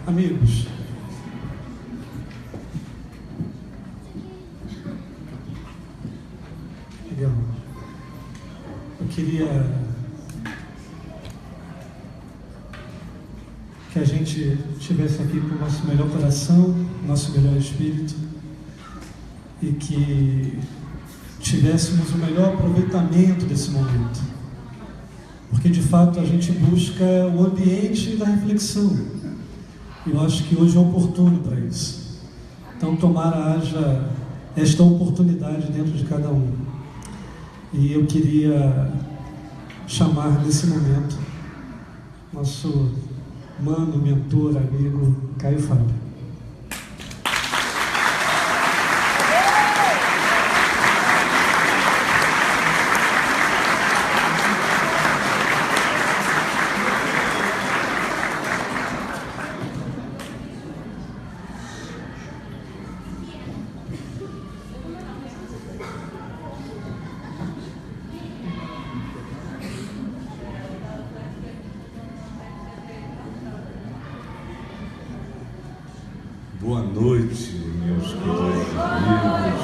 Amigos, legal. Eu queria que a gente estivesse aqui com o nosso melhor coração, nosso melhor espírito, e que tivéssemos o melhor aproveitamento desse momento, porque de fato a gente busca o ambiente da reflexão. Eu acho que hoje é oportuno para isso. Então tomara haja esta oportunidade dentro de cada um. E eu queria chamar nesse momento nosso mano, mentor, amigo Caio Fábio. Boa noite, meus queridos amigos.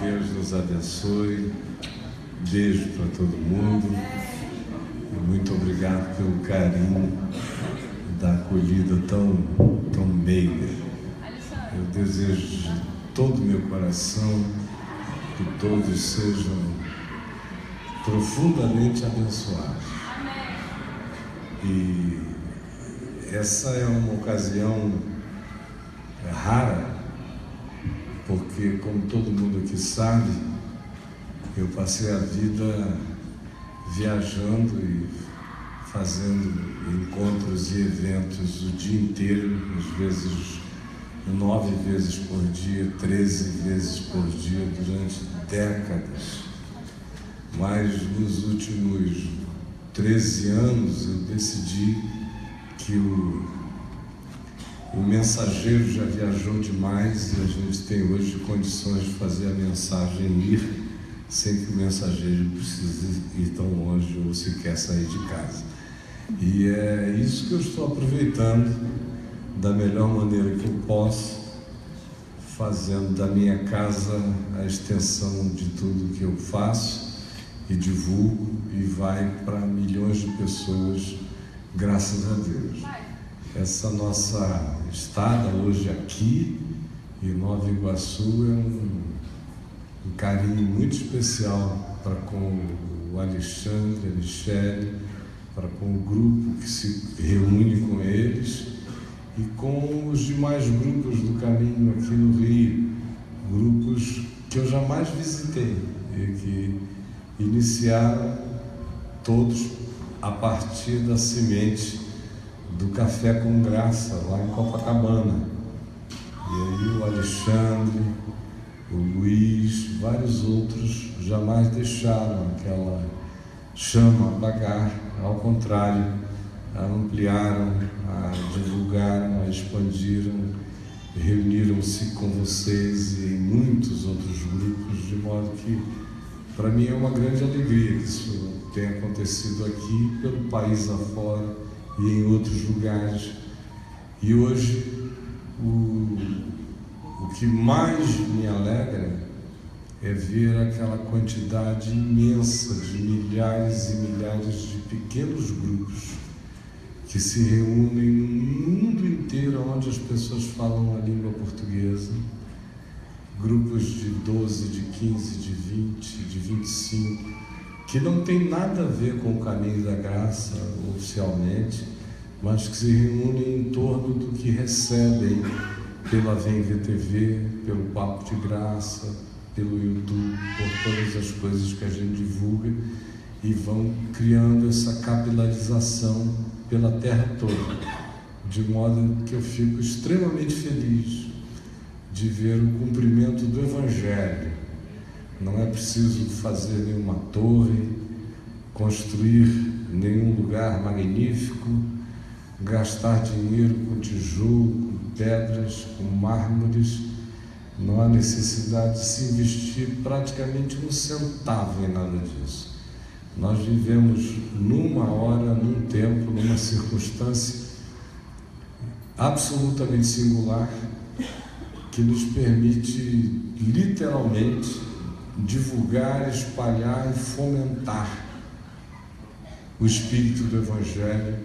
Deus nos abençoe. Beijo para todo mundo. E muito obrigado pelo carinho da acolhida tão meiga. Eu desejo de todo o meu coração que todos sejam profundamente abençoados. E essa é uma ocasião rara, porque, como todo mundo aqui sabe, eu passei a vida viajando e fazendo encontros e eventos o dia inteiro, às vezes 9 vezes por dia, 13 vezes por dia, durante décadas. Mas nos últimos 13 anos eu decidi que o mensageiro já viajou demais e a gente tem hoje condições de fazer a mensagem ir sem que o mensageiro precise ir tão longe ou sequer sair de casa. E é isso que eu estou aproveitando da melhor maneira que eu posso, fazendo da minha casa a extensão de tudo que eu faço e divulgo, e vai para milhões de pessoas, graças a Deus. Essa nossa estada hoje aqui em Nova Iguaçu é um carinho muito especial para com o Alexandre, a Michele, para com o grupo que se reúne com eles e com os demais grupos do caminho aqui no Rio, grupos que eu jamais visitei e que iniciaram todos a partir da semente do Café com Graça, lá em Copacabana. E aí o Alexandre, o Luiz, vários outros jamais deixaram aquela chama apagar, ao contrário, a ampliaram, a divulgaram, a expandiram, reuniram-se com vocês e em muitos outros grupos, de modo que, para mim, é uma grande alegria que isso tenha acontecido aqui, pelo país afora e em outros lugares. E hoje, o que mais me alegra é ver aquela quantidade imensa de milhares e milhares de pequenos grupos que se reúnem no mundo inteiro onde as pessoas falam a língua portuguesa, grupos de 12, de 15, de 20, de 25, que não tem nada a ver com o Caminho da Graça oficialmente, mas que se reúnem em torno do que recebem pela Vem VTV, pelo Papo de Graça, pelo YouTube, por todas as coisas que a gente divulga, e vão criando essa capilarização pela terra toda, de modo que eu fico extremamente feliz de ver o cumprimento do Evangelho. Não é preciso fazer nenhuma torre, construir nenhum lugar magnífico, gastar dinheiro com tijolo, com pedras, com mármores. Não há necessidade de se investir praticamente um centavo em nada disso. Nós vivemos numa hora, num tempo, numa circunstância absolutamente singular que nos permite literalmente divulgar, espalhar e fomentar o espírito do Evangelho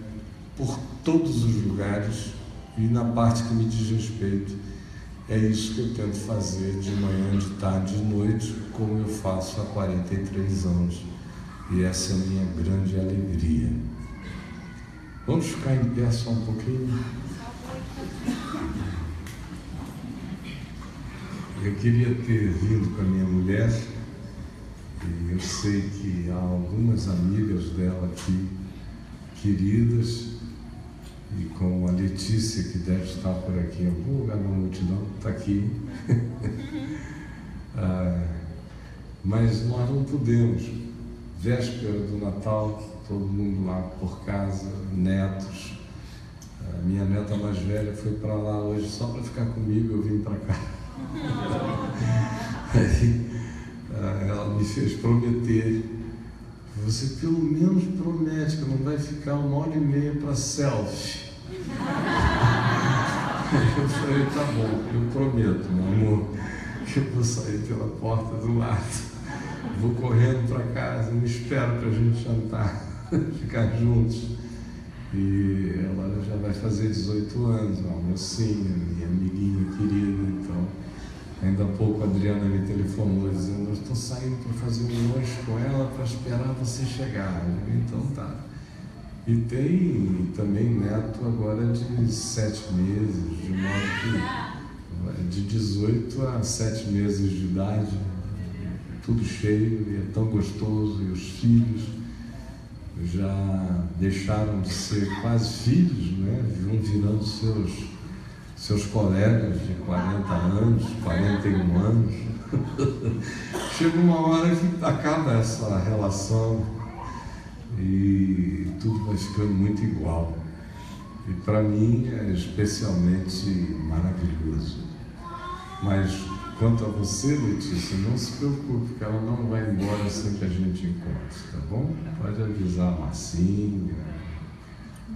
por todos os lugares, e na parte que me diz respeito, é isso que eu tento fazer de manhã, de tarde, de noite, como eu faço há 43 anos. E essa é a minha grande alegria. Vamos ficar em pé só um pouquinho? Eu queria ter vindo com a minha mulher, e eu sei que há algumas amigas dela aqui, queridas, e com a Letícia, que deve estar por aqui em algum lugar na multidão, está aqui. Mas nós não podemos. Véspera do Natal, todo mundo lá por casa, netos. A minha neta mais velha foi para lá hoje só para ficar comigo, eu vim para cá. Aí, ela me fez prometer: você pelo menos promete que não vai ficar 1h30 para selfie. Eu falei: tá bom, eu prometo, meu amor, que eu vou sair pela porta do lado, vou correndo para casa, me espero para a gente jantar, ficar juntos. E ela já vai fazer 18 anos, uma mocinha, minha amiguinha querida, então Ainda há pouco a Adriana me telefonou dizendo: eu estou saindo para fazer um lanche com ela para esperar você chegar. Então tá. E tem também neto agora de 7 meses, de modo que de 18 a 7 meses de idade, tudo cheio, e é tão gostoso, e os filhos já deixaram de ser quase filhos, né? Vão virando seus colegas de 40 anos, 41 anos. Chega uma hora que acaba essa relação e tudo vai ficando muito igual. E para mim é especialmente maravilhoso. Mas quanto a você, Letícia, não se preocupe, que ela não vai embora sem que a gente encontre, tá bom? Pode avisar a Marcinha,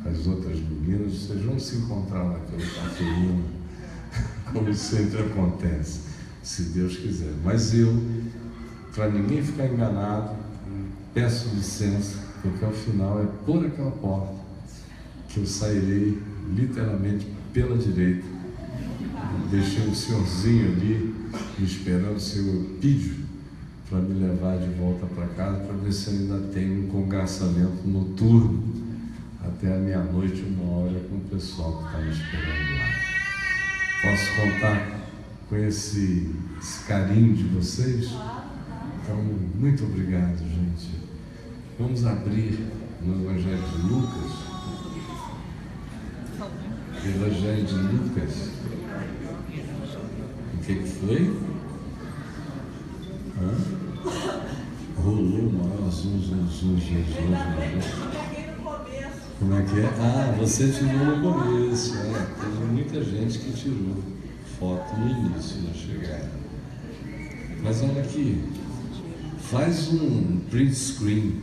as outras meninas, vocês vão se encontrar naquele cafezinho, como sempre acontece, se Deus quiser. Mas eu, para ninguém ficar enganado, peço licença, porque ao final é por aquela porta que eu sairei literalmente pela direita. Deixei o senhorzinho ali me esperando, o seu Eupídio, para me levar de volta para casa, para ver se eu ainda tenho um congarçamento noturno até a meia-noite, 1h, com o pessoal que está me esperando lá. Posso contar com esse carinho de vocês? Então, muito obrigado, gente. Vamos abrir no Evangelho de Lucas. Evangelho de Lucas. O que foi? Rolou o maior zum. Como é que é? Ah, você tirou no começo. Teve muita gente que tirou foto no início, na chegada. Mas olha aqui, faz um print screen.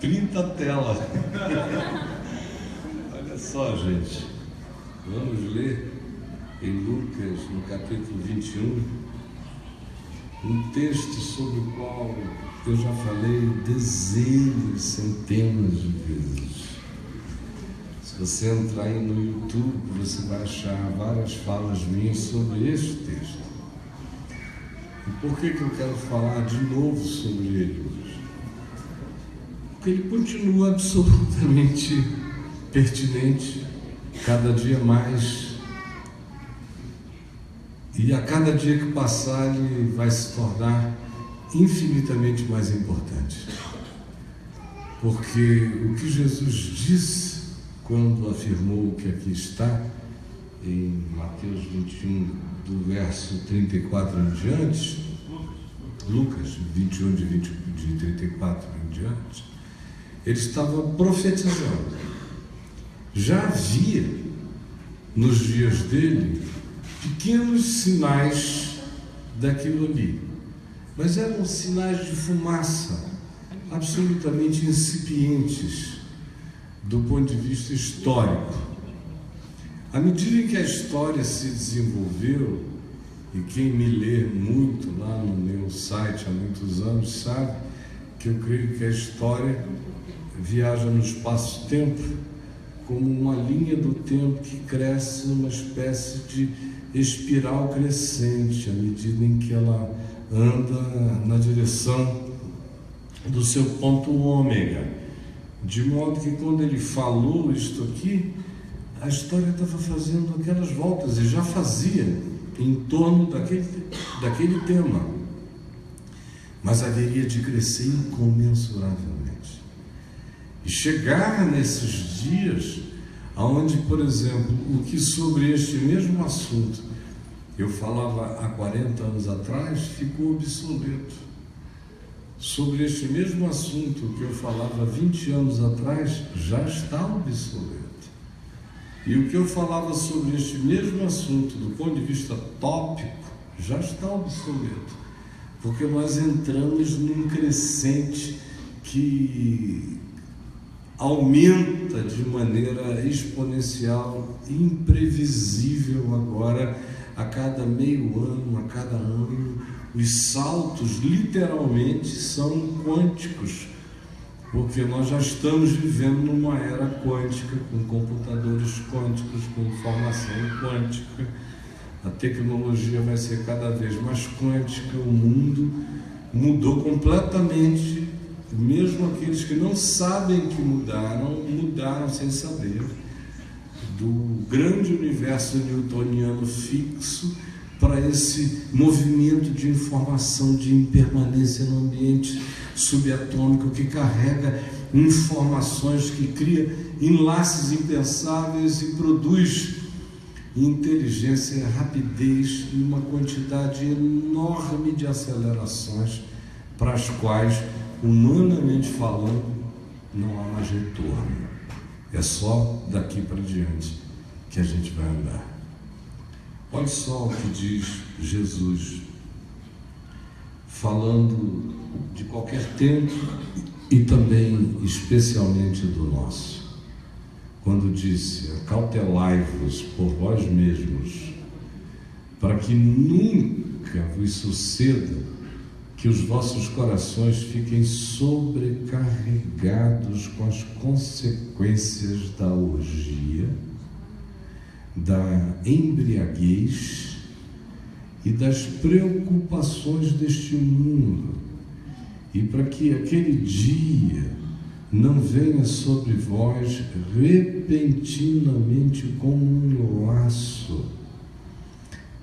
Printa a tela. Olha só, gente. Vamos ler em Lucas, no capítulo 21, um texto sobre o qual eu já falei dezenas, centenas de vezes. Se você entrar aí no YouTube, você vai achar várias falas minhas sobre este texto. E por que eu quero falar de novo sobre ele hoje? Porque ele continua absolutamente pertinente, cada dia mais. E a cada dia que passar, ele vai se tornar infinitamente mais importante. Porque o que Jesus disse quando afirmou o que aqui está, em Mateus 21, do verso 34 em diante, Lucas 21, de 34 em diante, ele estava profetizando. Já havia, nos dias dele, pequenos sinais daquilo ali, mas eram sinais de fumaça, absolutamente incipientes do ponto de vista histórico. À medida em que a história se desenvolveu, e quem me lê muito lá no meu site há muitos anos sabe que eu creio que a história viaja no espaço-tempo como uma linha do tempo que cresce numa espécie de espiral crescente, à medida em que ela anda na direção do seu ponto ômega. De modo que quando ele falou isto aqui, a história estava fazendo aquelas voltas, e já fazia em torno daquele tema, mas haveria de crescer incomensuravelmente. E chegar nesses dias, onde, por exemplo, o que sobre este mesmo assunto eu falava há 40 anos atrás, ficou obsoleto. Sobre este mesmo assunto que eu falava 20 anos atrás, já está obsoleto. E o que eu falava sobre este mesmo assunto, do ponto de vista tópico, já está obsoleto. Porque nós entramos num crescente que aumenta de maneira exponencial, imprevisível agora, a cada meio ano, a cada ano. Os saltos, literalmente, são quânticos. porque nós já estamos vivendo numa era quântica, com computadores quânticos, com informação quântica. A tecnologia vai ser cada vez mais quântica, o mundo mudou completamente, mesmo aqueles que não sabem que mudaram sem saber, do grande universo newtoniano fixo para esse movimento de informação de impermanência no ambiente subatômico que carrega informações, que cria enlaces impensáveis e produz inteligência, rapidez e uma quantidade enorme de acelerações para as quais, humanamente falando, não há mais retorno. É só daqui para diante que a gente vai andar. Olha só o que diz Jesus, falando de qualquer tempo e também especialmente do nosso, quando disse: acautelai-vos por vós mesmos, para que nunca vos suceda que os vossos corações fiquem sobrecarregados com as consequências da orgia, da embriaguez e das preocupações deste mundo, e para que aquele dia não venha sobre vós repentinamente como um laço,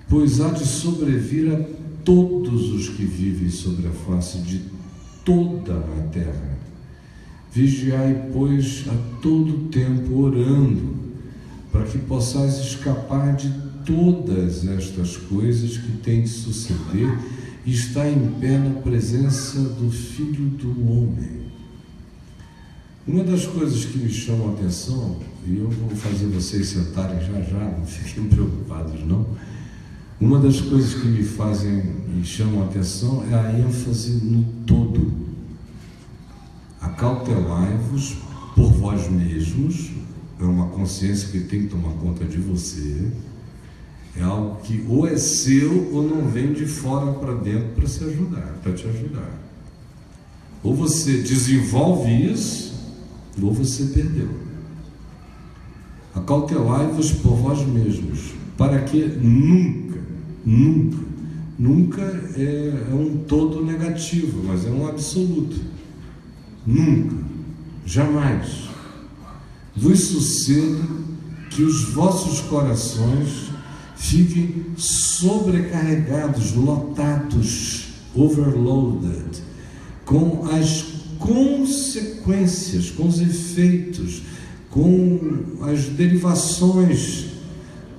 pois há de sobrevir a todos os que vivem sobre a face de toda a terra. Vigiai, pois, a todo tempo, orando, para que possais escapar de todas estas coisas que têm de suceder e estar em pé na presença do Filho do Homem. Uma das coisas que me chama a atenção, e eu vou fazer vocês sentarem já, não fiquem preocupados não, uma das coisas que me chamam a atenção é a ênfase no todo. Acautelai-vos por vós mesmos, é uma consciência que tem que tomar conta de você, é algo que ou é seu ou não vem de fora para dentro para te ajudar. Ou você desenvolve isso, ou você perdeu. Acautelai-vos por vós mesmos, para que nunca é um todo negativo, mas é um absoluto. Nunca, jamais vos suceda que os vossos corações fiquem sobrecarregados, lotados, overloaded, com as consequências, com os efeitos, com as derivações,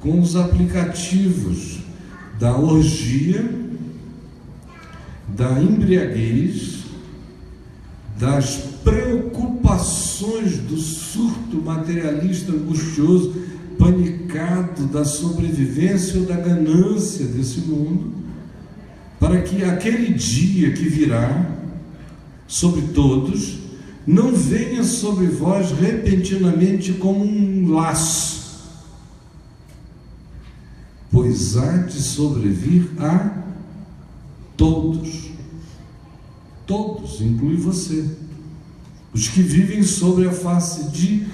com os aplicativos da orgia, da embriaguez, das preocupações do surto materialista angustioso, panicado, da sobrevivência ou da ganância desse mundo, para que aquele dia que virá sobre todos não venha sobre vós repentinamente como um laço, pois há de sobrevir a todos, inclui você, os que vivem sobre a face de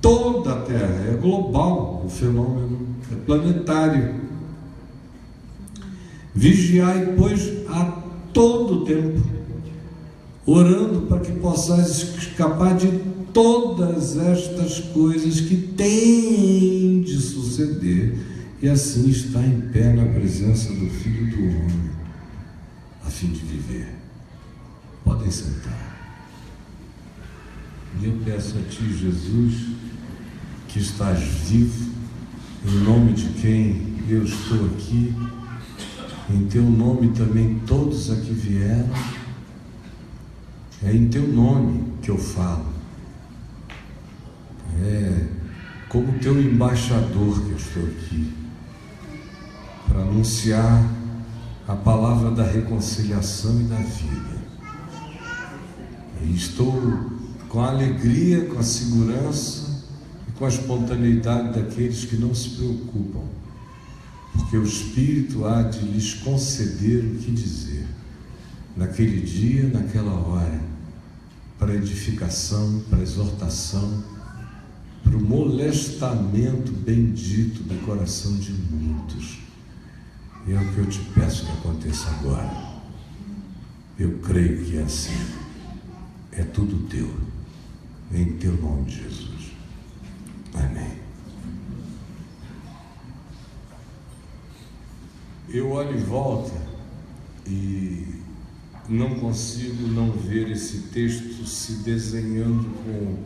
toda a Terra. É global o fenômeno, é planetário. Vigiai, pois, a todo tempo, orando para que possais escapar de todas estas coisas que têm de suceder, e assim estar em pé na presença do Filho do Homem, a fim de viver. Podem sentar. E eu peço a Ti, Jesus, que estás vivo, em nome de quem eu estou aqui, em Teu nome também todos aqui vieram, é em Teu nome que eu falo, é como Teu embaixador que eu estou aqui, para anunciar a palavra da reconciliação e da vida. E estou com a alegria, com a segurança e com a espontaneidade daqueles que não se preocupam, porque o Espírito há de lhes conceder o que dizer, naquele dia, naquela hora, para edificação, para exortação, para o molestamento bendito do coração de muitos. E é o que eu te peço que aconteça agora. Eu creio que é assim. É tudo teu, em teu nome, Jesus. Amém. Eu olho em volta e não consigo não ver esse texto se desenhando com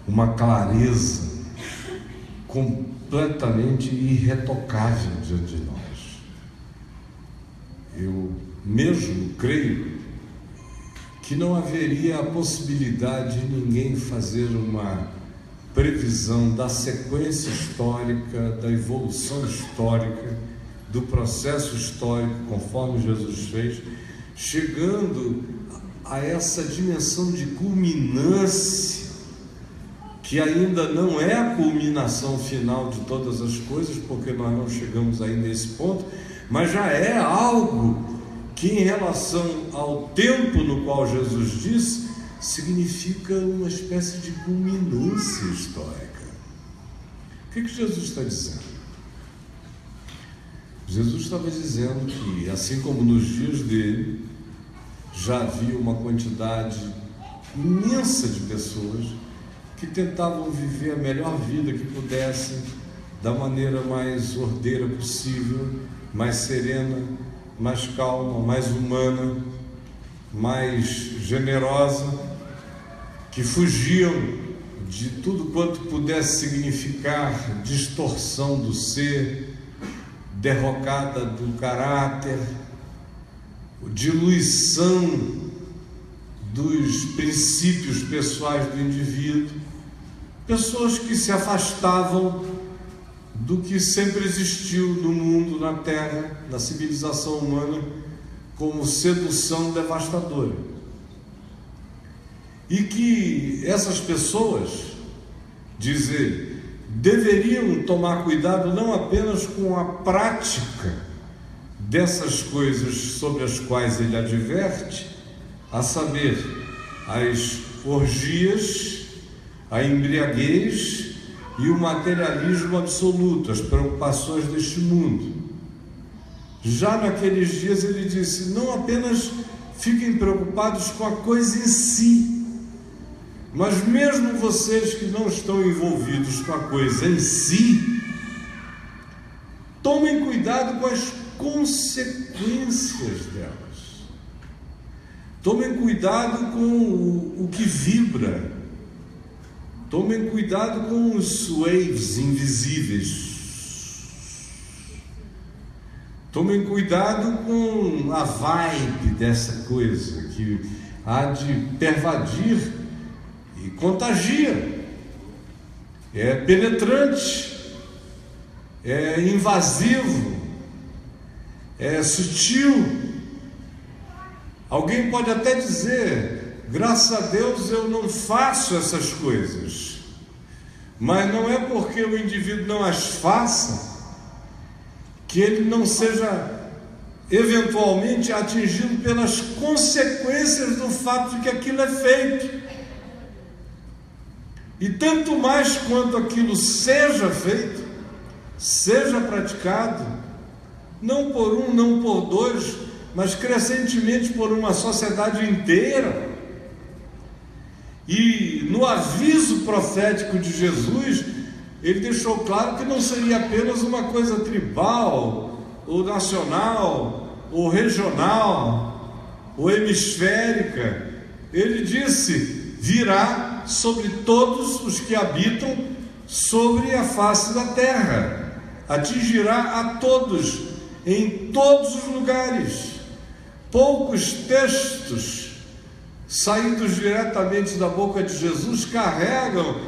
uma clareza completamente irretocável diante de nós. Eu mesmo creio que não haveria a possibilidade de ninguém fazer uma previsão da sequência histórica, da evolução histórica, do processo histórico, conforme Jesus fez, chegando a essa dimensão de culminância, que ainda não é a culminação final de todas as coisas, porque nós não chegamos ainda a esse ponto, mas já é algo que, em relação ao tempo no qual Jesus disse, significa uma espécie de culminância histórica. O que Jesus está dizendo? Jesus estava dizendo que, assim como nos dias dele, já havia uma quantidade imensa de pessoas que tentavam viver a melhor vida que pudessem, da maneira mais ordeira possível, mais serena, mais calma, mais humana, mais generosa, que fugiam de tudo quanto pudesse significar distorção do ser, derrocada do caráter, diluição dos princípios pessoais do indivíduo, pessoas que se afastavam do que sempre existiu no mundo, na terra, na civilização humana, como sedução devastadora. E que essas pessoas, diz ele, deveriam tomar cuidado não apenas com a prática dessas coisas sobre as quais ele adverte, a saber, as orgias, a embriaguez e o materialismo absoluto, as preocupações deste mundo. Já naqueles dias ele disse, não apenas fiquem preocupados com a coisa em si, mas mesmo vocês que não estão envolvidos com a coisa em si, tomem cuidado com as consequências delas. Tomem cuidado com o que vibra. Tomem cuidado com os waves invisíveis. Tomem cuidado com a vibe dessa coisa que há de pervadir e contagia. É penetrante, é invasivo, é sutil. Alguém pode até dizer, graças a Deus eu não faço essas coisas, mas não é porque o indivíduo não as faça que ele não seja eventualmente atingido pelas consequências do fato de que aquilo é feito. E tanto mais quanto aquilo seja feito, seja praticado, não por um, não por dois, mas crescentemente por uma sociedade inteira. E no aviso profético de Jesus, ele deixou claro que não seria apenas uma coisa tribal, ou nacional, ou regional, ou hemisférica. Ele disse, virá sobre todos os que habitam sobre a face da terra, atingirá a todos, em todos os lugares. Poucos textos saídos diretamente da boca de Jesus carregam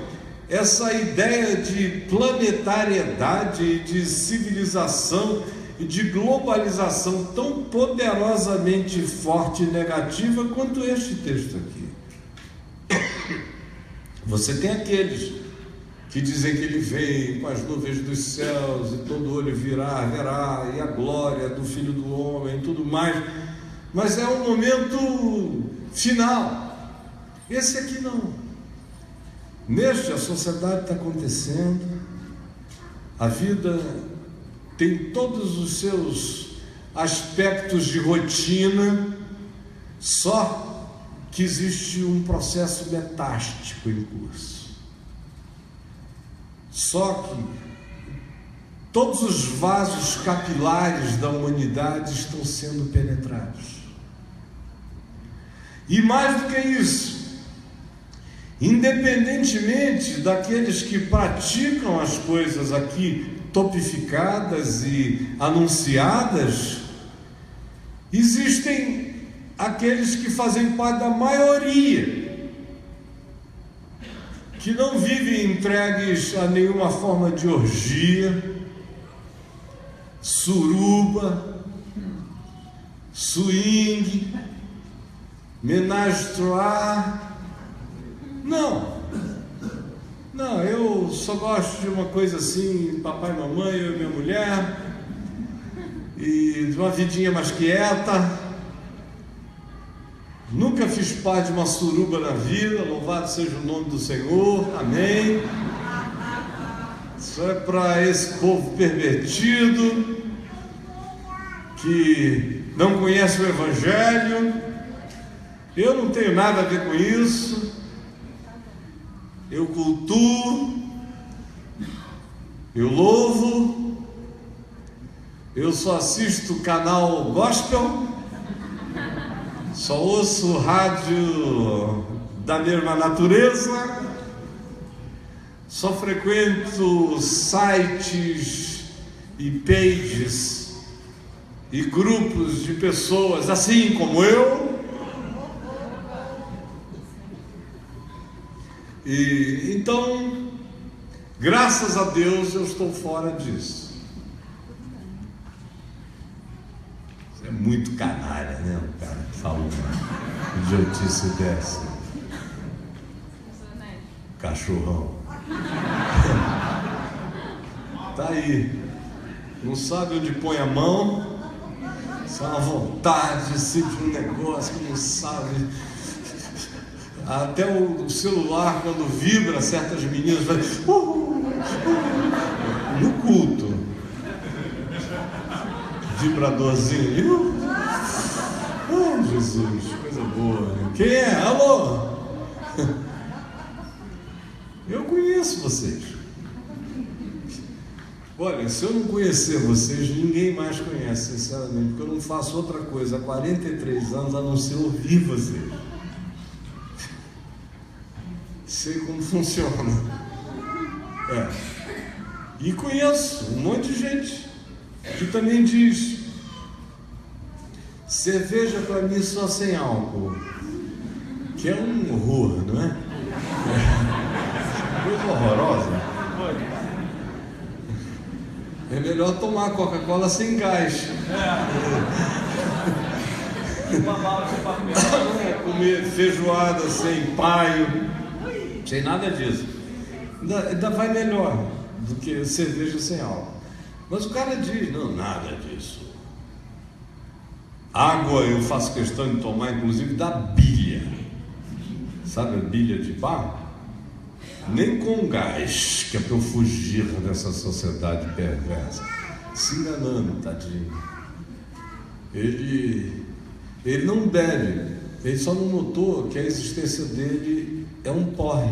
essa ideia de planetariedade, de civilização e de globalização tão poderosamente forte e negativa quanto este texto aqui. Você tem aqueles que dizem que ele vem com as nuvens dos céus e todo olho verá, e a glória do Filho do Homem e tudo mais, mas é um momento final. Esse aqui não. Neste, a sociedade está acontecendo, a vida tem todos os seus aspectos de rotina, só que existe um processo metástico em curso. Só que todos os vasos capilares da humanidade estão sendo penetrados. E mais do que isso, independentemente daqueles que praticam as coisas aqui topificadas e anunciadas, existem aqueles que fazem parte da maioria, que não vivem entregues a nenhuma forma de orgia, suruba, swing, ménage à trois. Não, eu só gosto de uma coisa assim, papai, mamãe, eu e minha mulher, e de uma vidinha mais quieta. Nunca fiz parte de uma suruba na vida, louvado seja o nome do Senhor, amém. Isso é para esse povo pervertido, que não conhece o Evangelho. Eu não tenho nada a ver com isso. Eu cultuo, eu louvo, eu só assisto o canal gospel, só ouço rádio da mesma natureza, só frequento sites e pages e grupos de pessoas assim como eu. E então, graças a Deus, eu estou fora disso. Isso é muito canalha, né? O cara que falou uma idiotice dessa. Cachorrão. Tá aí. Não sabe onde põe a mão. Isso é uma vontade, sempre um negócio que não sabe. Até o celular, quando vibra, certas meninas vai no culto, vibradorzinho. Oh, Jesus, coisa boa. Quem é? Alô? Eu conheço vocês. Olha, se eu não conhecer vocês, ninguém mais conhece, sinceramente, porque eu não faço outra coisa há 43 anos a não ser ouvir vocês. Sei como funciona. E conheço um monte de gente que também diz: cerveja para mim só sem álcool, que é um horror, não é? Coisa horrorosa. É melhor tomar Coca-Cola sem gás. Comer feijoada sem paio, sem nada disso. Ainda vai melhor do que cerveja sem álcool. Mas o cara diz: não, nada disso. Água eu faço questão de tomar, inclusive da bilha. Sabe a bilha de bar? Nem com gás, que é para eu fugir dessa sociedade perversa. Se enganando, tadinho. Ele não bebe, ele só não notou que a existência dele é um porre,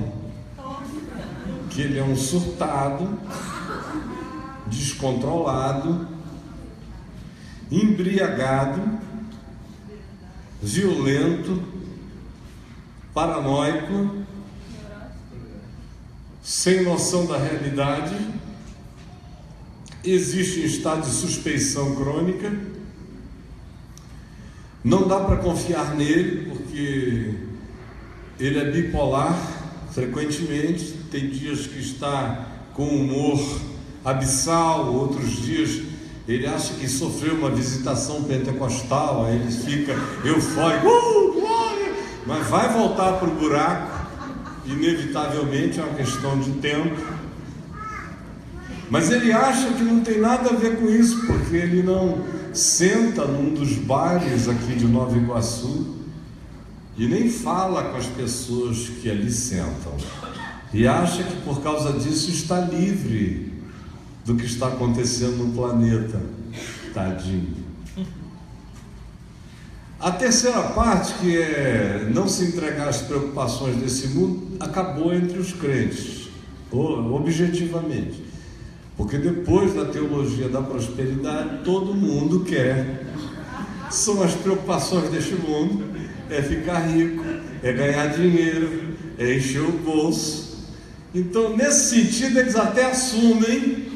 que ele é um surtado, descontrolado, embriagado, violento, paranoico, sem noção da realidade, existe em estado de suspeição crônica. Não dá para confiar nele, porque ele é bipolar frequentemente. Tem dias que está com humor abissal, outros dias ele acha que sofreu uma visitação pentecostal, aí ele fica eufórico, glória! Mas vai voltar para o buraco, inevitavelmente, é uma questão de tempo. Mas ele acha que não tem nada a ver com isso, porque ele não senta num dos bares aqui de Nova Iguaçu e nem fala com as pessoas que ali sentam, e acha que por causa disso está livre do que está acontecendo no planeta. Tadinho. A terceira parte, que é não se entregar às preocupações desse mundo, acabou entre os crentes, objetivamente, porque depois da teologia da prosperidade, todo mundo quer. São as preocupações deste mundo, é ficar rico, é ganhar dinheiro, é encher o bolso. Então, nesse sentido, eles até assumem,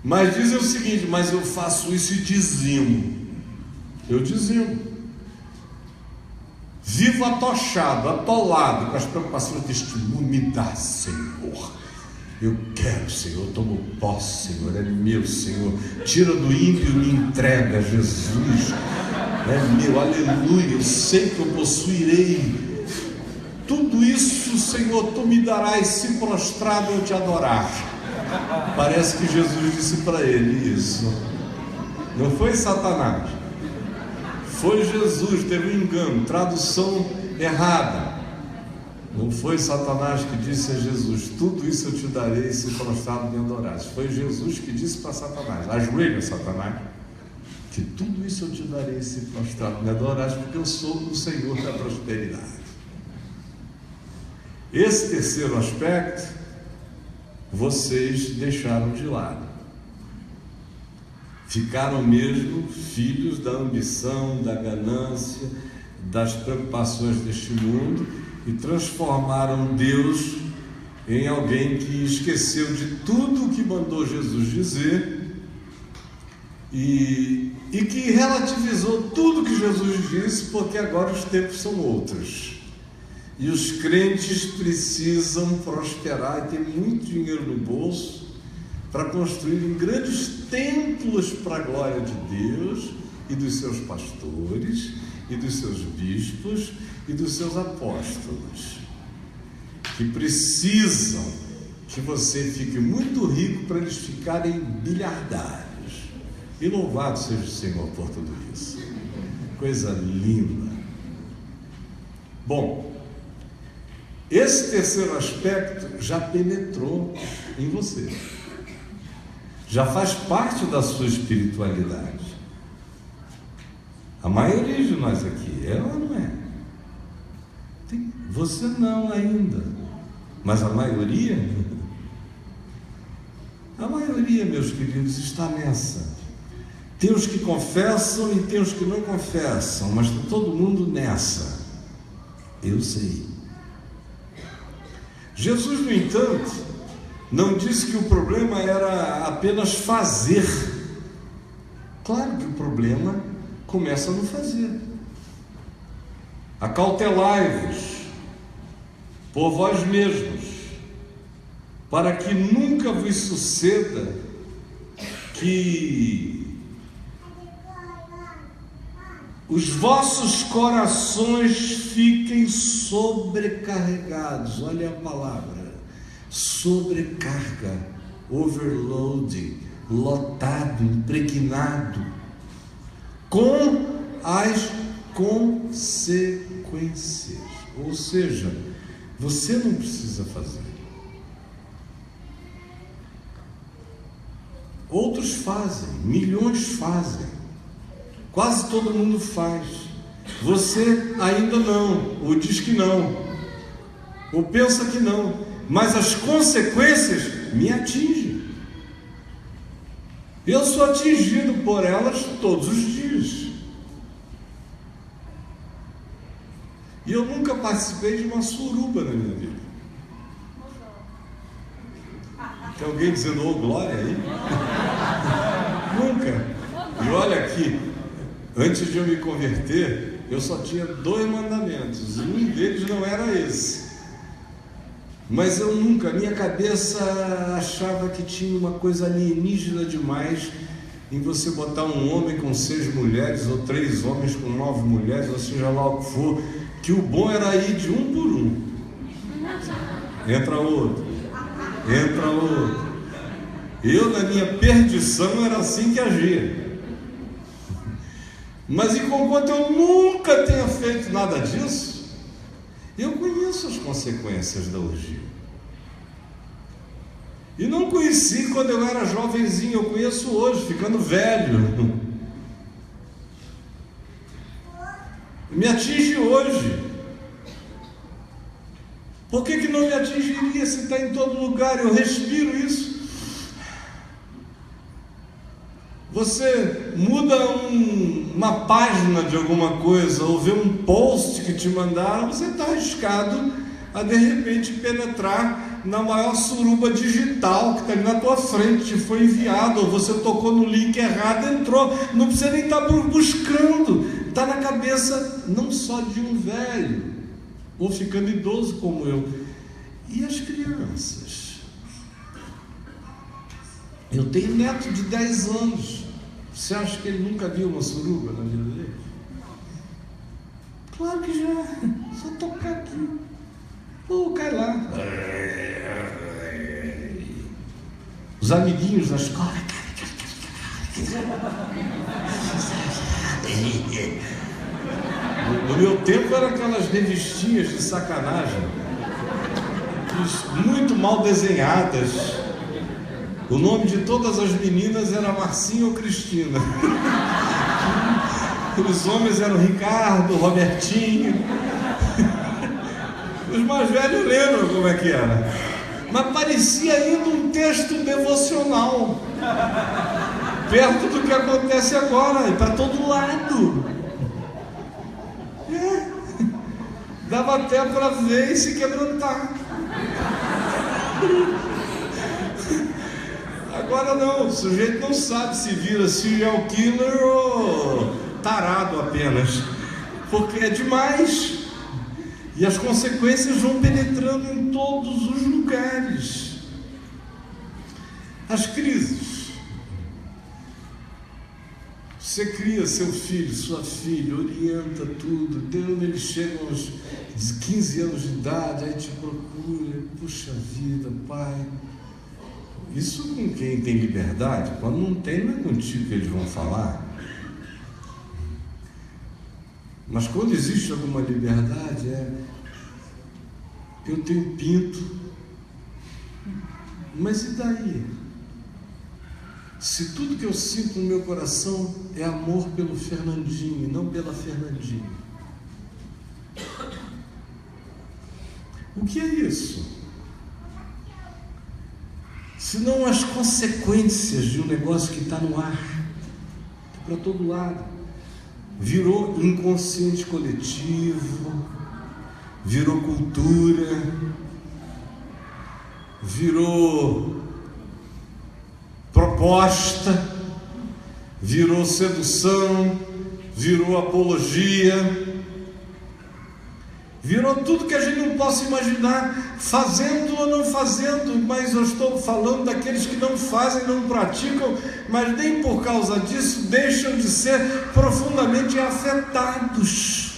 mas dizem o seguinte: mas eu faço isso e dizimo. Eu dizimo. Vivo atochado, atolado com as preocupações deste mundo. Me dá, Senhor. Eu quero, Senhor, tomo posse, Senhor, é meu, Senhor. Tira do ímpio e me entrega, Jesus. É meu, aleluia. Eu sei que eu possuirei tudo isso, Senhor, tu me darás, se prostrado eu te adorar. Parece que Jesus disse para ele isso. Não foi Satanás, foi Jesus. Teve um engano, tradução errada. Não foi Satanás que disse a Jesus: tudo isso eu te darei se prostrado me adorares. Foi Jesus que disse para Satanás: ajoelha, Satanás, que tudo isso eu te darei se prostrado me adorares, porque eu sou o Senhor da prosperidade. Esse terceiro aspecto vocês deixaram de lado. Ficaram mesmo filhos da ambição, da ganância, das preocupações deste mundo, e transformaram Deus em alguém que esqueceu de tudo o que mandou Jesus dizer e que relativizou tudo que Jesus disse, porque agora os tempos são outros. E os crentes precisam prosperar e ter muito dinheiro no bolso para construírem grandes templos para a glória de Deus e dos seus pastores e dos seus bispos e dos seus apóstolos, que precisam que você fique muito rico para eles ficarem bilhardários. E louvado seja o Senhor por tudo isso. Coisa linda. Bom, esse terceiro aspecto já penetrou em você, já faz parte da sua espiritualidade. A maioria de nós aqui é ou não é? Você não ainda, mas a maioria, meus queridos, está nessa. Tem os que confessam e tem os que não confessam, mas está todo mundo nessa. Eu sei. Jesus, no entanto, não disse que o problema era apenas fazer. Claro que o problema começa no fazer. Acautelai-vos por vós mesmos, para que nunca vos suceda que os vossos corações fiquem sobrecarregados. Olha a palavra, sobrecarga, overloading, lotado, impregnado, com as consequências. Ou seja, você não precisa fazer. Outros fazem, milhões fazem, quase todo mundo faz. Você ainda não, ou diz que não, ou pensa que não, mas as consequências me atingem. Eu sou atingido por elas todos os dias. E eu nunca participei de uma suruba na minha vida. Tem alguém dizendo, ô glória aí? Nunca. E olha aqui, antes de eu me converter, eu só tinha 2 mandamentos, e um deles não era esse. Mas eu nunca, minha cabeça achava que tinha uma coisa alienígena demais em você botar um homem com 6 mulheres, ou 3 homens com 9 mulheres, ou seja lá o que for, que o bom era ir de um por um. Entra outro, entra outro. Eu, na minha perdição, era assim que agia. Mas enquanto eu nunca tenha feito nada disso, eu conheço as consequências da orgia. E não conheci quando eu era jovenzinho, eu conheço hoje, ficando velho. Me atinge hoje. Por que não me atingiria se está em todo lugar? Eu respiro isso. Você muda uma página de alguma coisa, ou vê um post que te mandaram, você está arriscado a de repente penetrar na maior suruba digital que está ali na tua frente, te foi enviado, ou você tocou no link errado, entrou, não precisa nem estar buscando, está na cabeça não só de um velho, ou ficando idoso como eu. E as crianças? Eu tenho neto de 10 anos. Você acha que ele nunca viu uma suruba na vida dele? Claro que já. Só tocar aqui. Ou cai lá. Os amiguinhos da escola. No meu tempo eram aquelas revistinhas de sacanagem, muito mal desenhadas. O nome de todas as meninas era Marcinha ou Cristina. Os homens eram Ricardo, Robertinho. Os mais velhos lembram como é que era. Mas parecia ainda um texto devocional, perto do que acontece agora, e para todo lado. Dava até para ver e se quebrantar. Agora não, o sujeito não sabe se vira serial killer ou tarado apenas, porque é demais. E as consequências vão penetrando em todos os lugares. As crises. Você cria seu filho, sua filha, orienta tudo, quando eles chegam aos 15 anos de idade, aí te procura, puxa vida, pai. Isso com quem tem liberdade. Quando não tem, não é contigo que eles vão falar. Mas quando existe alguma liberdade, eu tenho pinto, mas e daí? Se tudo que eu sinto no meu coração é amor pelo Fernandinho, não pela Fernandinha, o que é isso? Senão as consequências de um negócio que está no ar, para todo lado. Virou inconsciente coletivo, virou cultura, virou proposta, virou sedução, virou apologia, virou tudo que a gente não possa imaginar, fazendo ou não fazendo, mas eu estou falando daqueles que não fazem, não praticam, mas nem por causa disso deixam de ser profundamente afetados.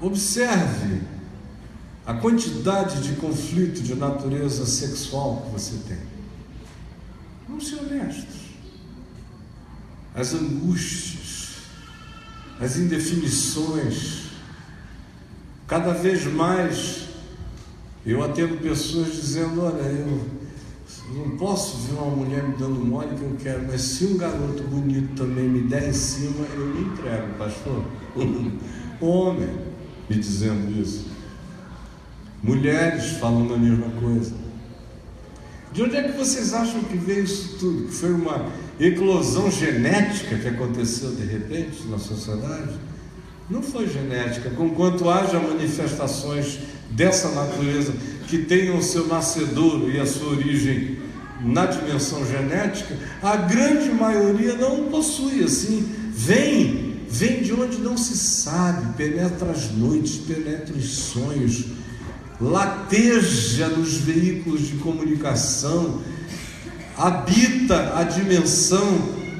Observe a quantidade de conflito de natureza sexual que você tem. Vamos ser honestos. As angústias, as indefinições. Cada vez mais eu atendo pessoas dizendo: olha, eu não posso ver uma mulher me dando mole que eu quero, mas se um garoto bonito também me der em cima, eu me entrego, pastor. Homem me dizendo isso. Mulheres falando a mesma coisa. De onde é que vocês acham que veio isso tudo? Que foi uma eclosão genética que aconteceu de repente na sociedade? Não foi genética. Conquanto haja manifestações dessa natureza que tenham o seu nascedouro e a sua origem na dimensão genética, a grande maioria não possui assim. Vem de onde não se sabe, penetra as noites, penetra os sonhos, lateja nos veículos de comunicação, habita a dimensão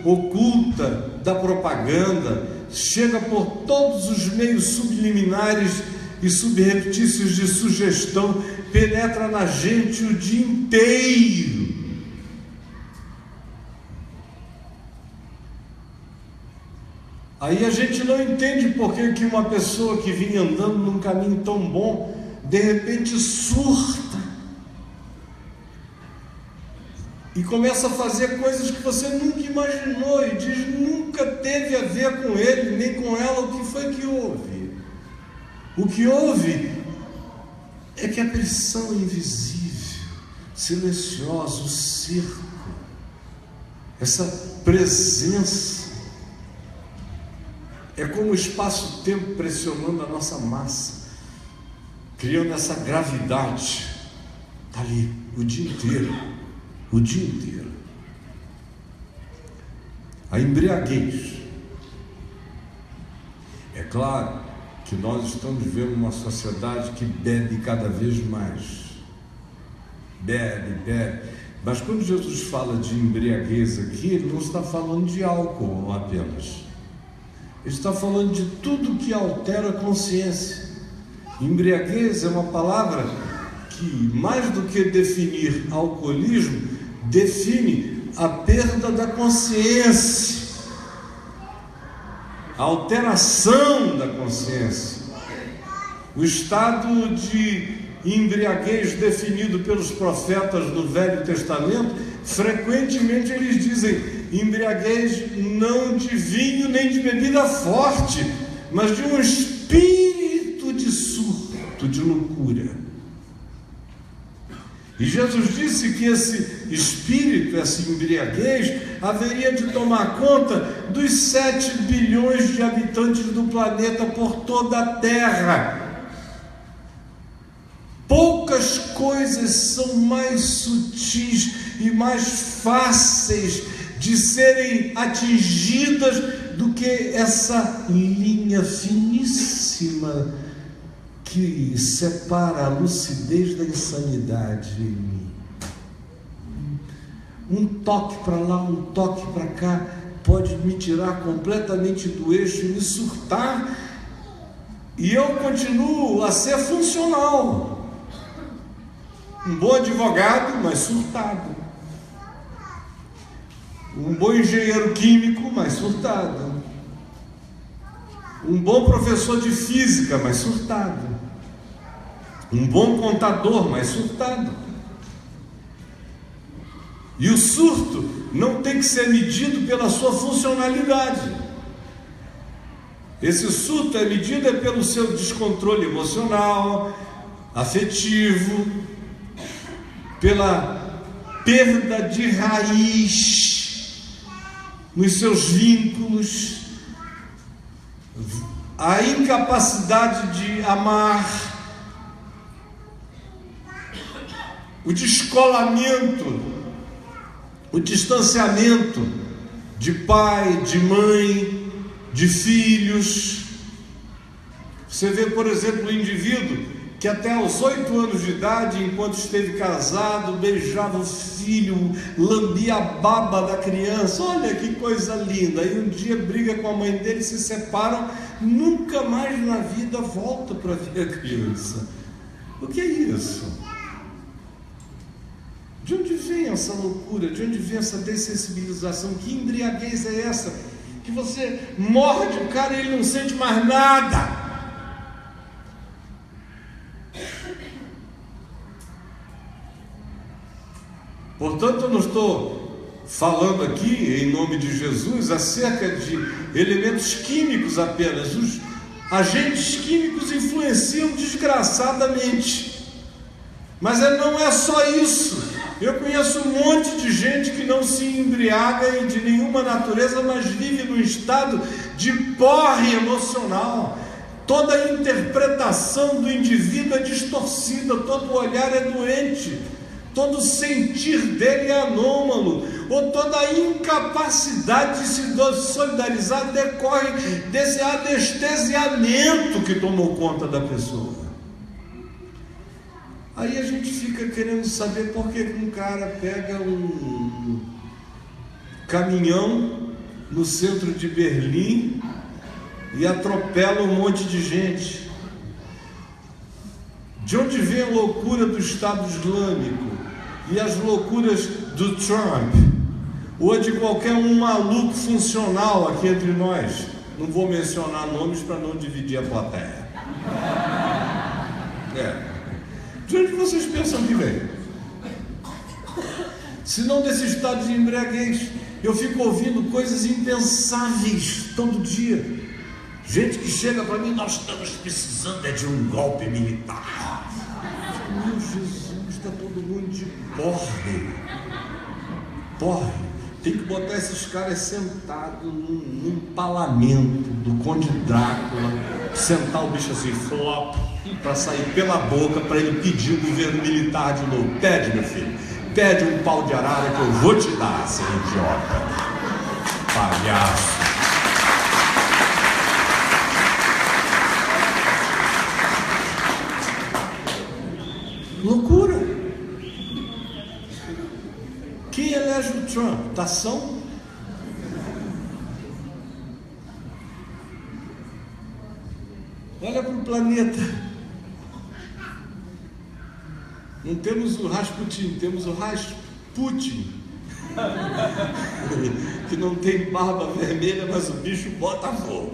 oculta da propaganda, chega por todos os meios subliminares e subreptícios de sugestão, penetra na gente o dia inteiro. Aí a gente não entende por que uma pessoa que vinha andando num caminho tão bom, de repente surta e começa a fazer coisas que você nunca imaginou e diz nunca teve a ver com ele, nem com ela. O que foi que houve? O que houve é que a pressão invisível, silenciosa, o cerco, essa presença, é como o espaço-tempo pressionando a nossa massa, criando essa gravidade, está ali o dia inteiro, a embriaguez. É claro que nós estamos vivendo uma sociedade que bebe cada vez mais, bebe, mas quando Jesus fala de embriaguez aqui, ele não está falando de álcool apenas, ele está falando de tudo que altera a consciência. Embriaguez é uma palavra que, mais do que definir alcoolismo, define a perda da consciência, a alteração da consciência. O estado de embriaguez definido pelos profetas do Velho Testamento, frequentemente eles dizem embriaguez não de vinho nem de bebida forte, mas de um espírito de surto, de loucura. E Jesus disse que esse espírito, essa embriaguez, haveria de tomar conta dos 7 bilhões de habitantes do planeta por toda a Terra. Poucas coisas são mais sutis e mais fáceis de serem atingidas do que essa linha finíssima que separa a lucidez da insanidade em mim. Um toque para lá, um toque para cá, pode me tirar completamente do eixo e me surtar, e eu continuo a ser funcional. Um bom advogado, mas surtado. Um bom engenheiro químico, mas surtado. Um bom professor de física, mas surtado. Um bom contador, mas surtado. E o surto não tem que ser medido pela sua funcionalidade. Esse surto é medido pelo seu descontrole emocional, afetivo, pela perda de raiz nos seus vínculos, a incapacidade de amar, o descolamento, o distanciamento de pai, de mãe, de filhos. Você vê, por exemplo, o indivíduo que até aos 8 anos de idade, enquanto esteve casado, beijava o filho, lambia a baba da criança, olha que coisa linda, aí um dia briga com a mãe dele, se separam, nunca mais na vida volta para ver a criança. O que é isso? De onde vem essa loucura? De onde vem essa dessensibilização? Que embriaguez é essa? Que você morde o cara e ele não sente mais nada. Portanto, eu não estou falando aqui, em nome de Jesus, acerca de elementos químicos apenas. Os agentes químicos influenciam desgraçadamente. Mas não é só isso. Eu conheço um monte de gente que não se embriaga de nenhuma natureza, mas vive num estado de porre emocional. Toda a interpretação do indivíduo é distorcida, todo olhar é doente, todo sentir dele é anômalo, ou toda a incapacidade de se solidarizar decorre desse anestesiamento que tomou conta da pessoa. Aí a gente fica querendo saber por que um cara pega um caminhão no centro de Berlim e atropela um monte de gente. De onde vem a loucura do Estado Islâmico e as loucuras do Trump, ou de qualquer um maluco funcional aqui entre nós? Não vou mencionar nomes para não dividir a plateia. De onde vocês pensam que vem? Se não desse estado de embriaguez. Eu fico ouvindo coisas impensáveis todo dia. Gente que chega para mim, nós estamos precisando de um golpe militar. Meu Jesus, está todo mundo de porre. Tem que botar esses caras sentados num parlamento do Conde Drácula, sentar o bicho assim, flop, para sair pela boca, para ele pedir o governo militar de novo. Pede, meu filho, pede um pau de arara que eu vou te dar, seu idiota. Palhaço. Loucura. Quem elege o Trump? Tação? Olha para o planeta. Não temos o Rasputin, temos o Rasputin. Que não tem barba vermelha, mas o bicho bota fogo.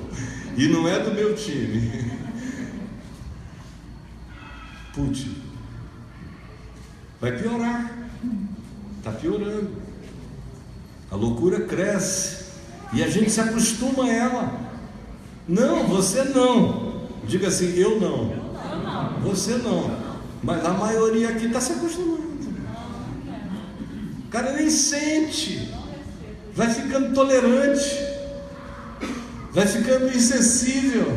E não é do meu time. Putin. Vai piorar. Está piorando. A loucura cresce. E a gente se acostuma a ela. Não, você não. Diga assim, eu não. Você não. Mas a maioria aqui está se acostumando. O cara nem sente. Vai ficando tolerante. Vai ficando insensível.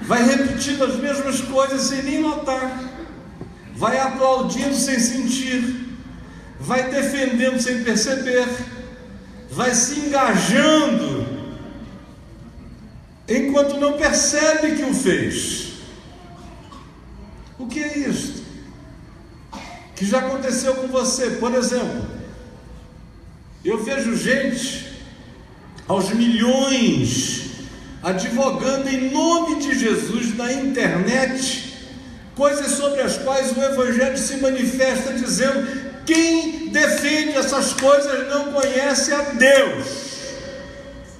Vai repetindo as mesmas coisas sem nem notar. Vai aplaudindo sem sentir. Vai defendendo sem perceber. Vai se engajando enquanto não percebe que o fez. O que é isto? Que já aconteceu com você. Por exemplo, eu vejo gente aos milhões advogando em nome de Jesus na internet coisas sobre as quais o Evangelho se manifesta dizendo: quem defende essas coisas não conhece a Deus.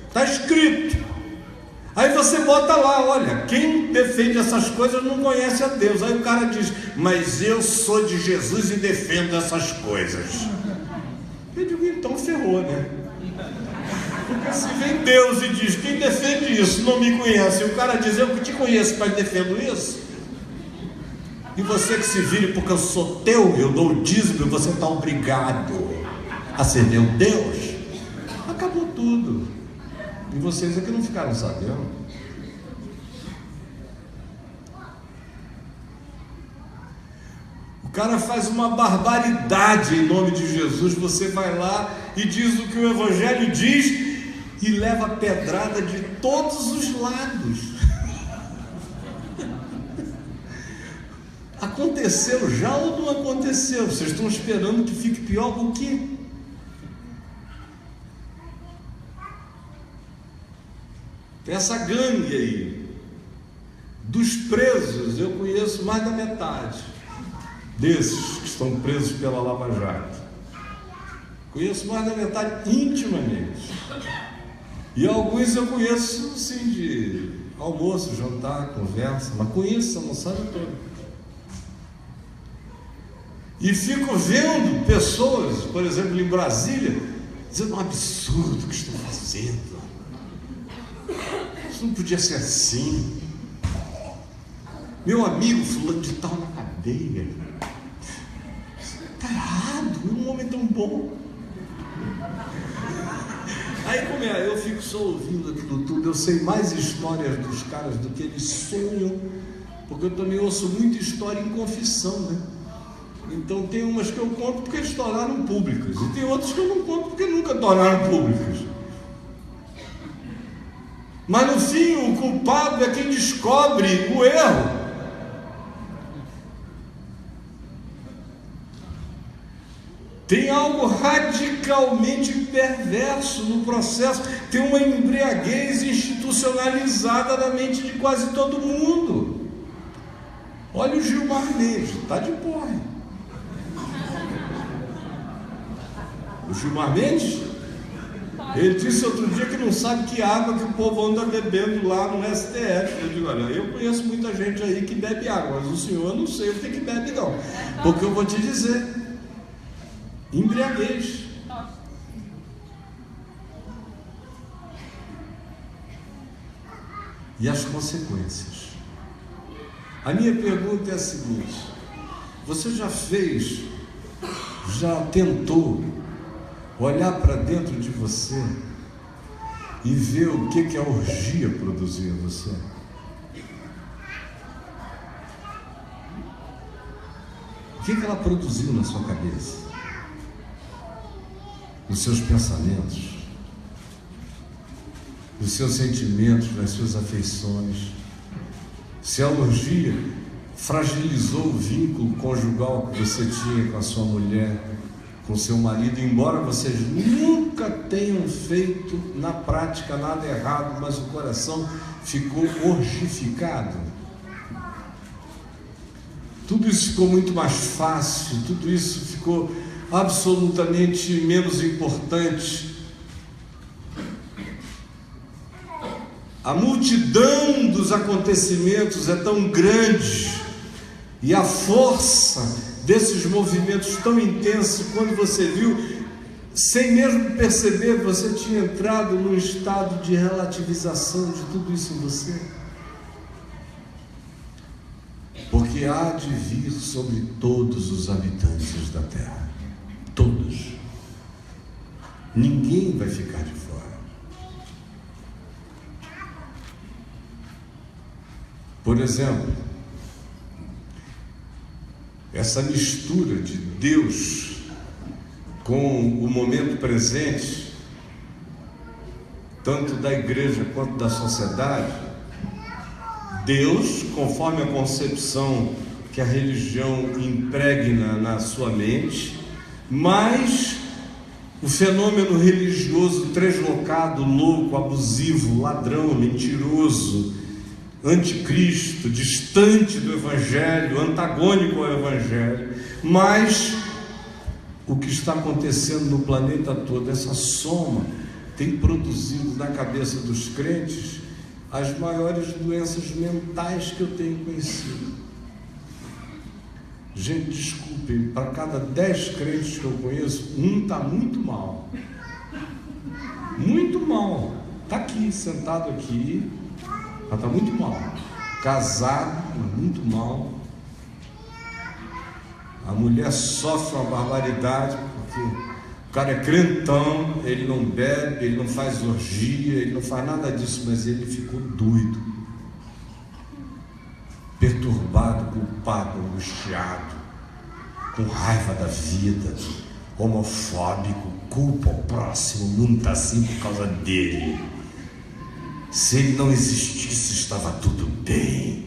Está escrito. Aí você bota lá, olha, quem defende essas coisas não conhece a Deus. Aí o cara diz, mas eu sou de Jesus e defendo essas coisas. Eu digo, então ferrou, né? Porque se vem Deus e diz, quem defende isso não me conhece, e o cara diz, eu que te conheço, mas defendo isso. E você que se vire porque eu sou teu, eu dou o dízimo e você está obrigado a ser meu Deus. Acabou tudo. E vocês aqui não ficaram sabendo. O cara faz uma barbaridade em nome de Jesus, você vai lá e diz o que o Evangelho diz e leva pedrada de todos os lados. Aconteceu já ou não aconteceu? Vocês estão esperando que fique pior do que? Tem essa gangue aí. Dos presos, eu conheço mais da metade desses que estão presos pela Lava Jato. Conheço mais da metade intimamente. E alguns eu conheço, sim, de almoço, jantar, conversa, mas conheço, não sabe todo. E fico vendo pessoas, por exemplo, em Brasília, dizendo um absurdo que estão fazendo. Isso não podia ser assim. Meu amigo fulano de tal na cadeia. Está errado, é um homem tão bom. Aí como é? Eu fico só ouvindo aquilo tudo. Eu sei mais histórias dos caras do que eles sonham, porque eu também ouço muita história em confissão, né? Então tem umas que eu conto porque eles tornaram públicas, e tem outras que eu não conto porque nunca tornaram públicas. Mas no fim o culpado é quem descobre o erro. Tem algo radicalmente perverso no processo. Tem uma embriaguez institucionalizada na mente de quase todo mundo. Olha o Gilmar Mendes, está de porre. O Gilmar Mendes Ele disse outro dia que não sabe que água que o povo anda bebendo lá no STF. Eu digo, olha, eu conheço muita gente aí que bebe água, mas o senhor eu não sei o que bebe não. Porque eu vou te dizer, embriaguez. E as consequências. A minha pergunta é a seguinte: você já tentou olhar para dentro de você e ver o que a orgia produziu em você? O que ela produziu na sua cabeça, nos seus pensamentos, nos seus sentimentos, nas suas afeições? Se a orgia fragilizou o vínculo conjugal que você tinha com a sua mulher, com seu marido, embora vocês nunca tenham feito na prática nada errado, mas o coração ficou orgificado. Tudo isso ficou muito mais fácil, tudo isso ficou absolutamente menos importante. A multidão dos acontecimentos é tão grande e a força desses movimentos tão intensa, quando você viu, sem mesmo perceber, você tinha entrado num estado de relativização de tudo isso em você. Porque há de vir sobre todos os habitantes da terra, todos. Ninguém vai ficar de fora. Por exemplo, essa mistura de Deus com o momento presente, tanto da igreja quanto da sociedade. Deus, conforme a concepção que a religião impregna na sua mente, mas o fenômeno religioso translocado, louco, abusivo, ladrão, mentiroso, anticristo, distante do Evangelho, antagônico ao Evangelho. Mas o que está acontecendo no planeta todo, essa soma, tem produzido na cabeça dos crentes as maiores doenças mentais que eu tenho conhecido. Gente, desculpem, para cada 10 crentes que eu conheço, um está muito mal. Muito mal. Está aqui, sentado aqui, mas está muito mal. Casado, muito mal. A mulher sofre uma barbaridade, porque o cara é crentão, ele não bebe, ele não faz orgia, ele não faz nada disso, mas ele ficou doido, perturbado, culpado, angustiado, com raiva da vida, homofóbico, culpa o próximo, o mundo está assim por causa dele. Se ele não existisse, estava tudo bem.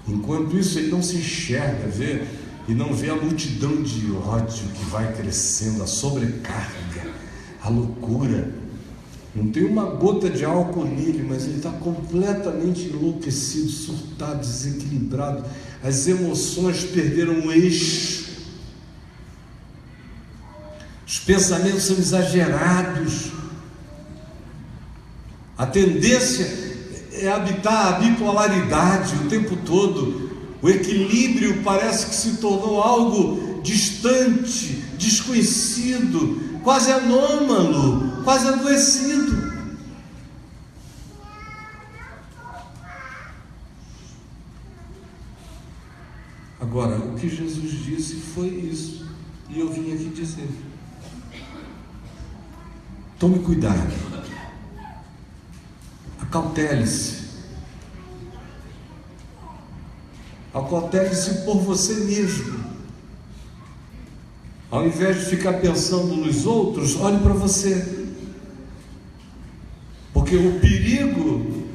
Enquanto isso, ele não se enxerga, vê, e não vê a multidão de ódio que vai crescendo, a sobrecarga, a loucura. Não tem uma gota de álcool nele, mas ele está completamente enlouquecido, surtado, desequilibrado. As emoções perderam o eixo. Os pensamentos são exagerados. A tendência é habitar a bipolaridade o tempo todo. O equilíbrio parece que se tornou algo distante, desconhecido, quase anômalo, quase adoecido. Agora, o que Jesus disse foi isso, e eu vim aqui dizer: tome cuidado, acautele-se por você mesmo. Ao invés de ficar pensando nos outros, olhe para você, porque o perigo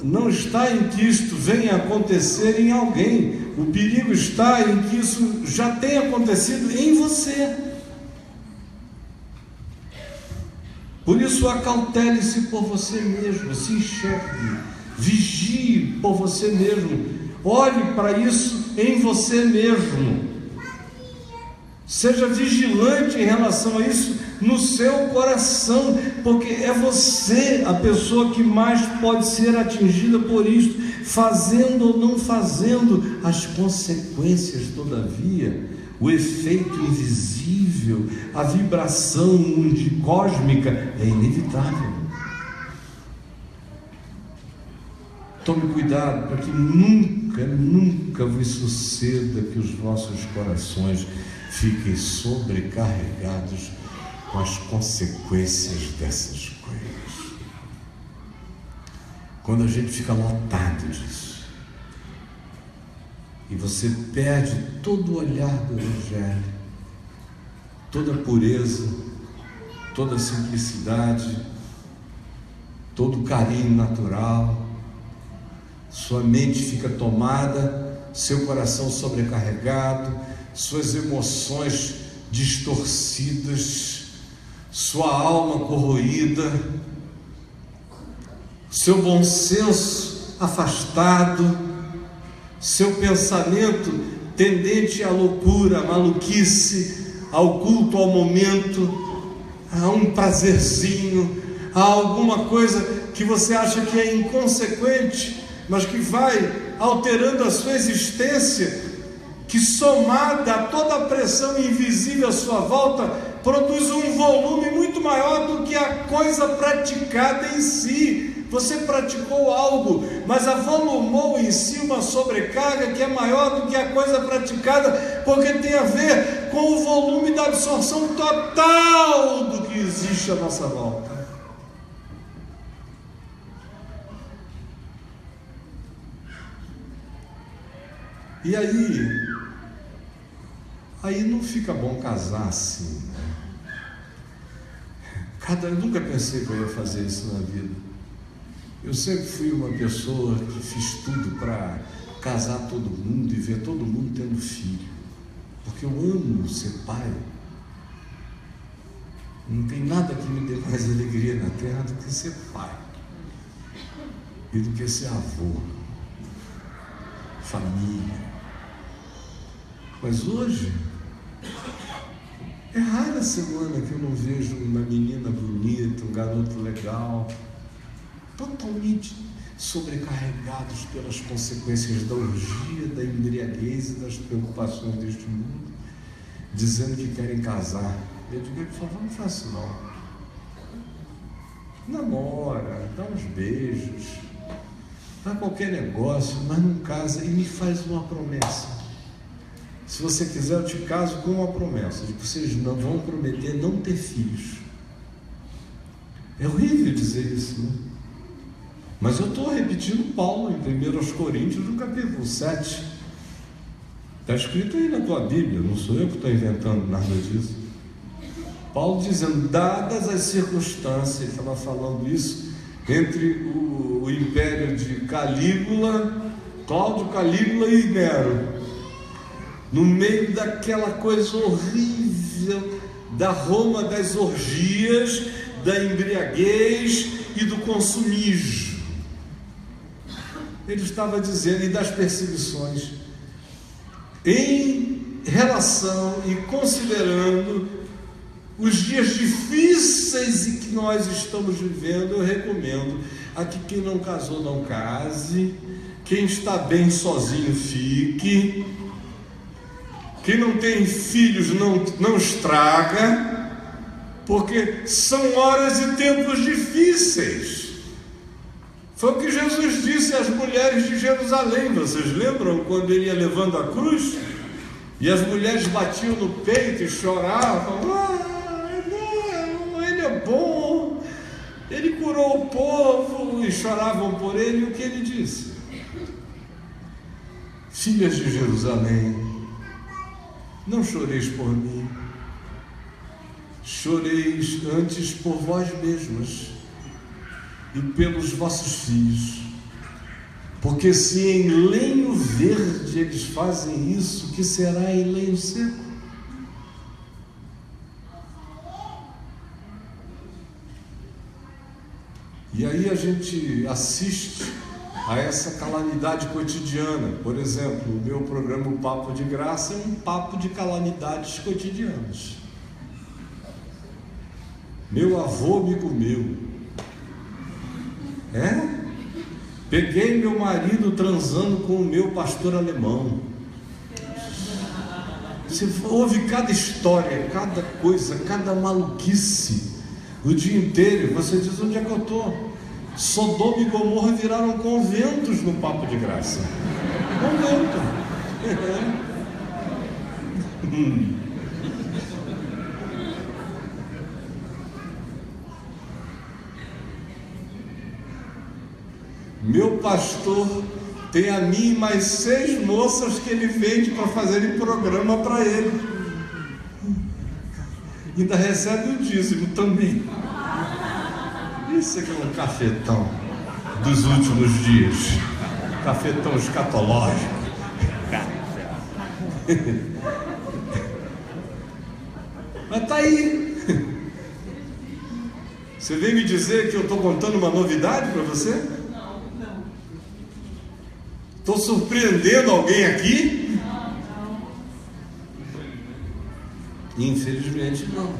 não está em que isto venha a acontecer em alguém, o perigo está em que isso já tenha acontecido em você. Por isso, acautele-se por você mesmo, se enxergue, vigie por você mesmo, olhe para isso em você mesmo, seja vigilante em relação a isso, no seu coração, porque é você a pessoa que mais pode ser atingida por isto, fazendo ou não fazendo. As consequências, todavia, o efeito invisível, a vibração cósmica é inevitável. Tome cuidado para que nunca vos suceda que os vossos corações fiquem sobrecarregados com as consequências dessas coisas. Quando a gente fica lotado disso, e você perde todo o olhar do Evangelho, toda a pureza, toda a simplicidade, todo o carinho natural, sua mente fica tomada, seu coração sobrecarregado, suas emoções distorcidas, sua alma corroída, seu bom senso afastado, seu pensamento tendente à loucura, à maluquice, ao culto ao momento, a um prazerzinho, a alguma coisa que você acha que é inconsequente, mas que vai alterando a sua existência, que somada a toda a pressão invisível à sua volta, produz um volume muito maior do que a coisa praticada em si. Você praticou algo, mas avolumou em si uma sobrecarga que é maior do que a coisa praticada, porque tem a ver com o volume da absorção total do que existe à nossa volta. E aí não fica bom casar assim, né? Eu nunca pensei que eu ia fazer isso na vida. Eu sempre fui uma pessoa que fiz tudo para casar todo mundo e ver todo mundo tendo filho, porque eu amo ser pai. Não tem nada que me dê mais alegria na terra do que ser pai e do que ser avô, família. Mas hoje é rara a semana que eu não vejo uma menina bonita, um garoto legal, totalmente sobrecarregados pelas consequências da orgia, da embriaguez e das preocupações deste mundo, dizendo que querem casar. Eu digo, por favor, não faça isso não. Namora, dá uns beijos, dá qualquer negócio, mas não casa e me faz uma promessa. Se você quiser, eu te caso com uma promessa de que vocês não vão prometer não ter filhos. É horrível dizer isso, né? Mas eu estou repetindo Paulo em 1 Coríntios, no capítulo 7. Está escrito aí na tua Bíblia, não sou eu que estou inventando nada disso. Paulo dizendo, dadas as circunstâncias, ele estava falando isso, entre o império de Cláudio Calígula e Nero, no meio daquela coisa horrível da Roma das orgias, da embriaguez e do consumismo. Ele estava dizendo, e das perseguições, em relação e considerando os dias difíceis em que nós estamos vivendo, eu recomendo a que quem não casou não case, quem está bem sozinho fique, quem não tem filhos não estraga, porque são horas e tempos difíceis. Foi o que Jesus disse às mulheres de Jerusalém. Vocês lembram quando ele ia levando a cruz? E as mulheres batiam no peito e choravam. Ele é bom, ele curou o povo, e choravam por ele. E o que ele disse? Filhas de Jerusalém, não choreis por mim, choreis antes por vós mesmas e pelos vossos filhos, porque se em lenho verde eles fazem isso, que será em lenho seco? E aí a gente assiste a essa calamidade cotidiana. Por exemplo, o meu programa O Papo de Graça é um papo de calamidades cotidianas. Meu avô me comeu. Peguei meu marido transando com o meu pastor alemão. Você ouve cada história, cada coisa, cada maluquice o dia inteiro. Você diz: onde é que eu estou? Sodoma e Gomorra viraram conventos no Papo de Graça. Convento. Meu pastor tem a mim e mais 6 moças que ele vende para fazerem programa para ele. Ainda recebe o dízimo também. Isso aqui é um cafetão dos últimos dias. Cafetão escatológico. Mas tá aí. Você vem me dizer que eu estou contando uma novidade para você? Estou surpreendendo alguém aqui? Infelizmente não.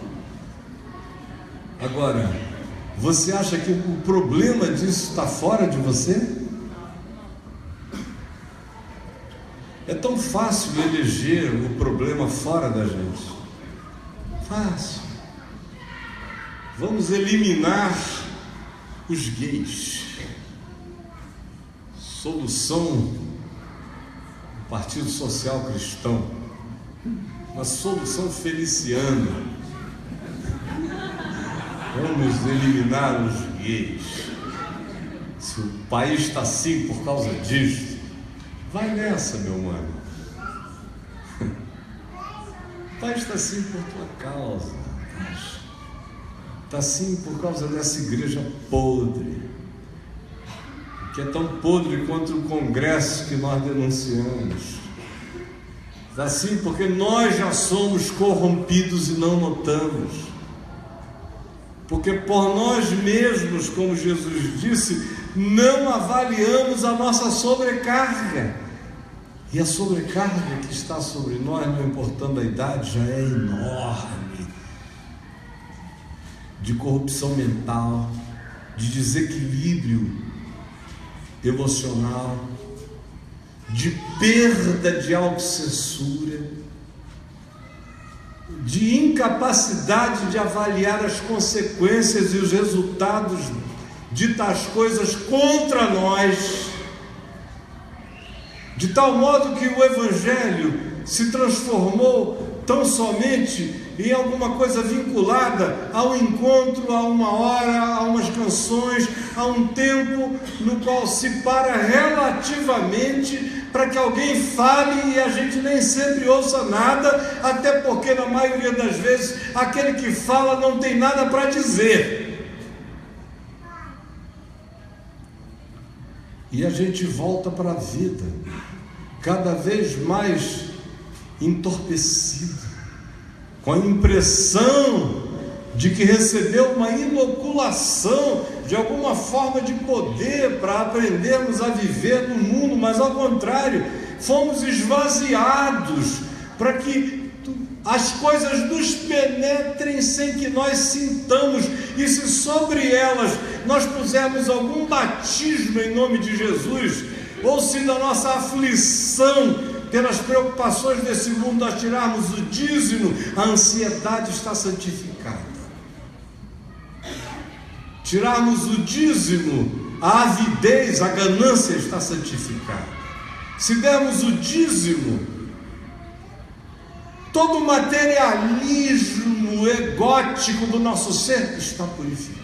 Agora, você acha que o problema disso está fora de você? É tão fácil eleger o problema fora da gente. Fácil. Vamos eliminar os gays. Solução do Partido Social Cristão. Uma solução feliciana. Vamos eliminar os gays. Se o país está assim por causa disso, vai nessa, meu mano. O país está assim por tua causa. Está assim por causa dessa igreja podre, que é tão podre quanto o Congresso que nós denunciamos. Está assim porque nós já somos corrompidos e não notamos. Porque por nós mesmos, como Jesus disse, não avaliamos a nossa sobrecarga. E a sobrecarga que está sobre nós, não importando a idade, já é enorme. De corrupção mental, de desequilíbrio emocional, de perda de autocensura, de incapacidade de avaliar as consequências e os resultados de tais coisas contra nós, de tal modo que o Evangelho se transformou tão somente em alguma coisa vinculada ao encontro, a uma hora, a umas canções, a um tempo no qual se para relativamente para que alguém fale e a gente nem sempre ouça nada, até porque na maioria das vezes aquele que fala não tem nada para dizer. E a gente volta para a vida cada vez mais entorpecido, com a impressão de que recebeu uma inoculação de alguma forma de poder para aprendermos a viver no mundo, mas ao contrário, fomos esvaziados para que as coisas nos penetrem sem que nós sintamos, e se sobre elas nós pusermos algum batismo em nome de Jesus, ou se da nossa aflição pelas preocupações desse mundo nós tirarmos o dízimo, a ansiedade está santificada. Tirarmos o dízimo, a avidez, a ganância está santificada. Se dermos o dízimo, todo o materialismo egótico do nosso ser está purificado.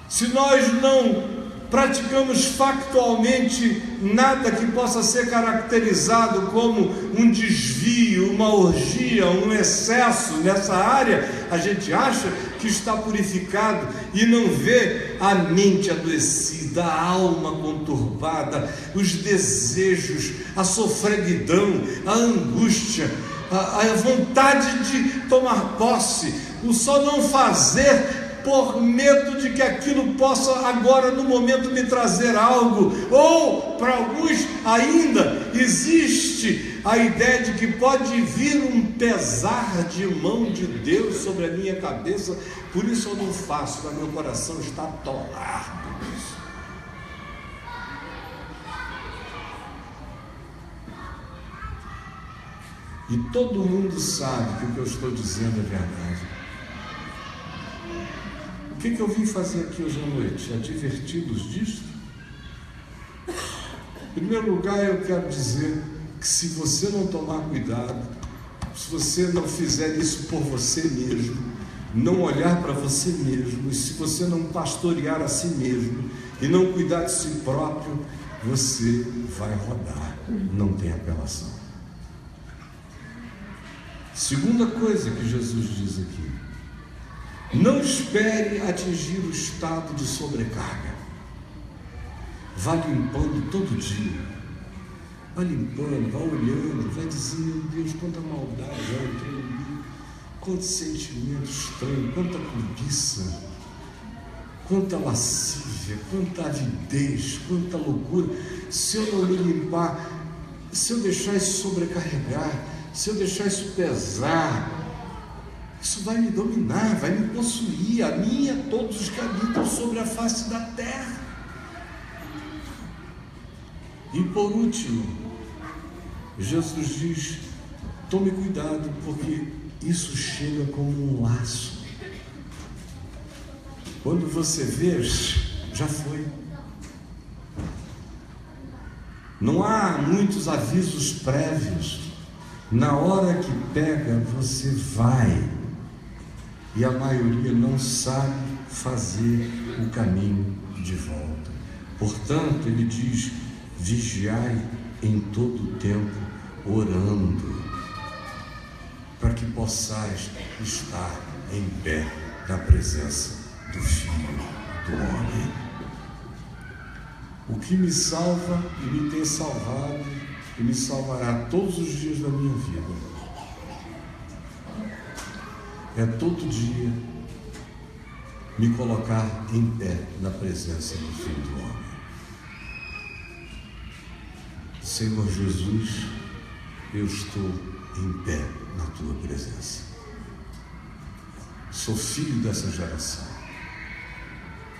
Se nós não praticamos factualmente nada que possa ser caracterizado como um desvio, uma orgia, um excesso nessa área, a gente acha que está purificado e não vê a mente adoecida, a alma conturbada, os desejos, a sofreguidão, a angústia, a vontade de tomar posse, o só não fazer por medo de que aquilo possa agora no momento me trazer algo, ou para alguns ainda existe a ideia de que pode vir um pesar de mão de Deus sobre a minha cabeça, por isso eu não faço, mas meu coração está atolado por isso. E todo mundo sabe que o que eu estou dizendo é verdade. O que eu vim fazer aqui hoje à noite? Adverti-los disto? Em primeiro lugar, eu quero dizer que se você não tomar cuidado, se você não fizer isso por você mesmo, não olhar para você mesmo, e se você não pastorear a si mesmo e não cuidar de si próprio, você vai rodar, não tem apelação. Segunda coisa que Jesus diz aqui: não espere atingir o estado de sobrecarga. Vá limpando todo dia. Vá limpando, vá olhando, vai dizendo: meu Deus, quanta maldade já entrou em mim, quanto sentimento estranho, quanta cobiça, quanta lascívia, quanta avidez, quanta loucura. Se eu não me limpar, se eu deixar isso sobrecarregar, se eu deixar isso pesar, isso vai me dominar, vai me possuir, a mim e a todos os que habitam sobre a face da terra. E por último, Jesus diz: tome cuidado, porque isso chega como um laço. Quando você vê, já foi. Não há muitos avisos prévios. Na hora que pega, você vai. E a maioria não sabe fazer o caminho de volta. Portanto, ele diz: vigiai em todo o tempo, orando, para que possais estar em pé na presença do Filho do Homem. O que me salva e me tem salvado e me salvará todos os dias da minha vida é todo dia me colocar em pé na presença do Filho do Homem. Senhor Jesus, eu estou em pé na tua presença. Sou filho dessa geração.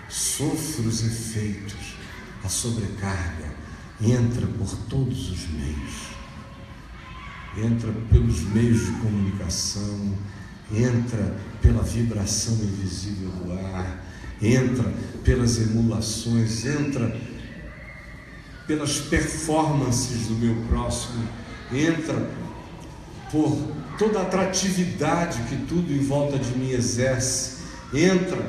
Sofro os efeitos, a sobrecarga entra por todos os meios. Entra pelos meios de comunicação, entra pela vibração invisível do ar, entra pelas emulações, entra pelas performances do meu próximo, entra por toda a atratividade que tudo em volta de mim exerce, entra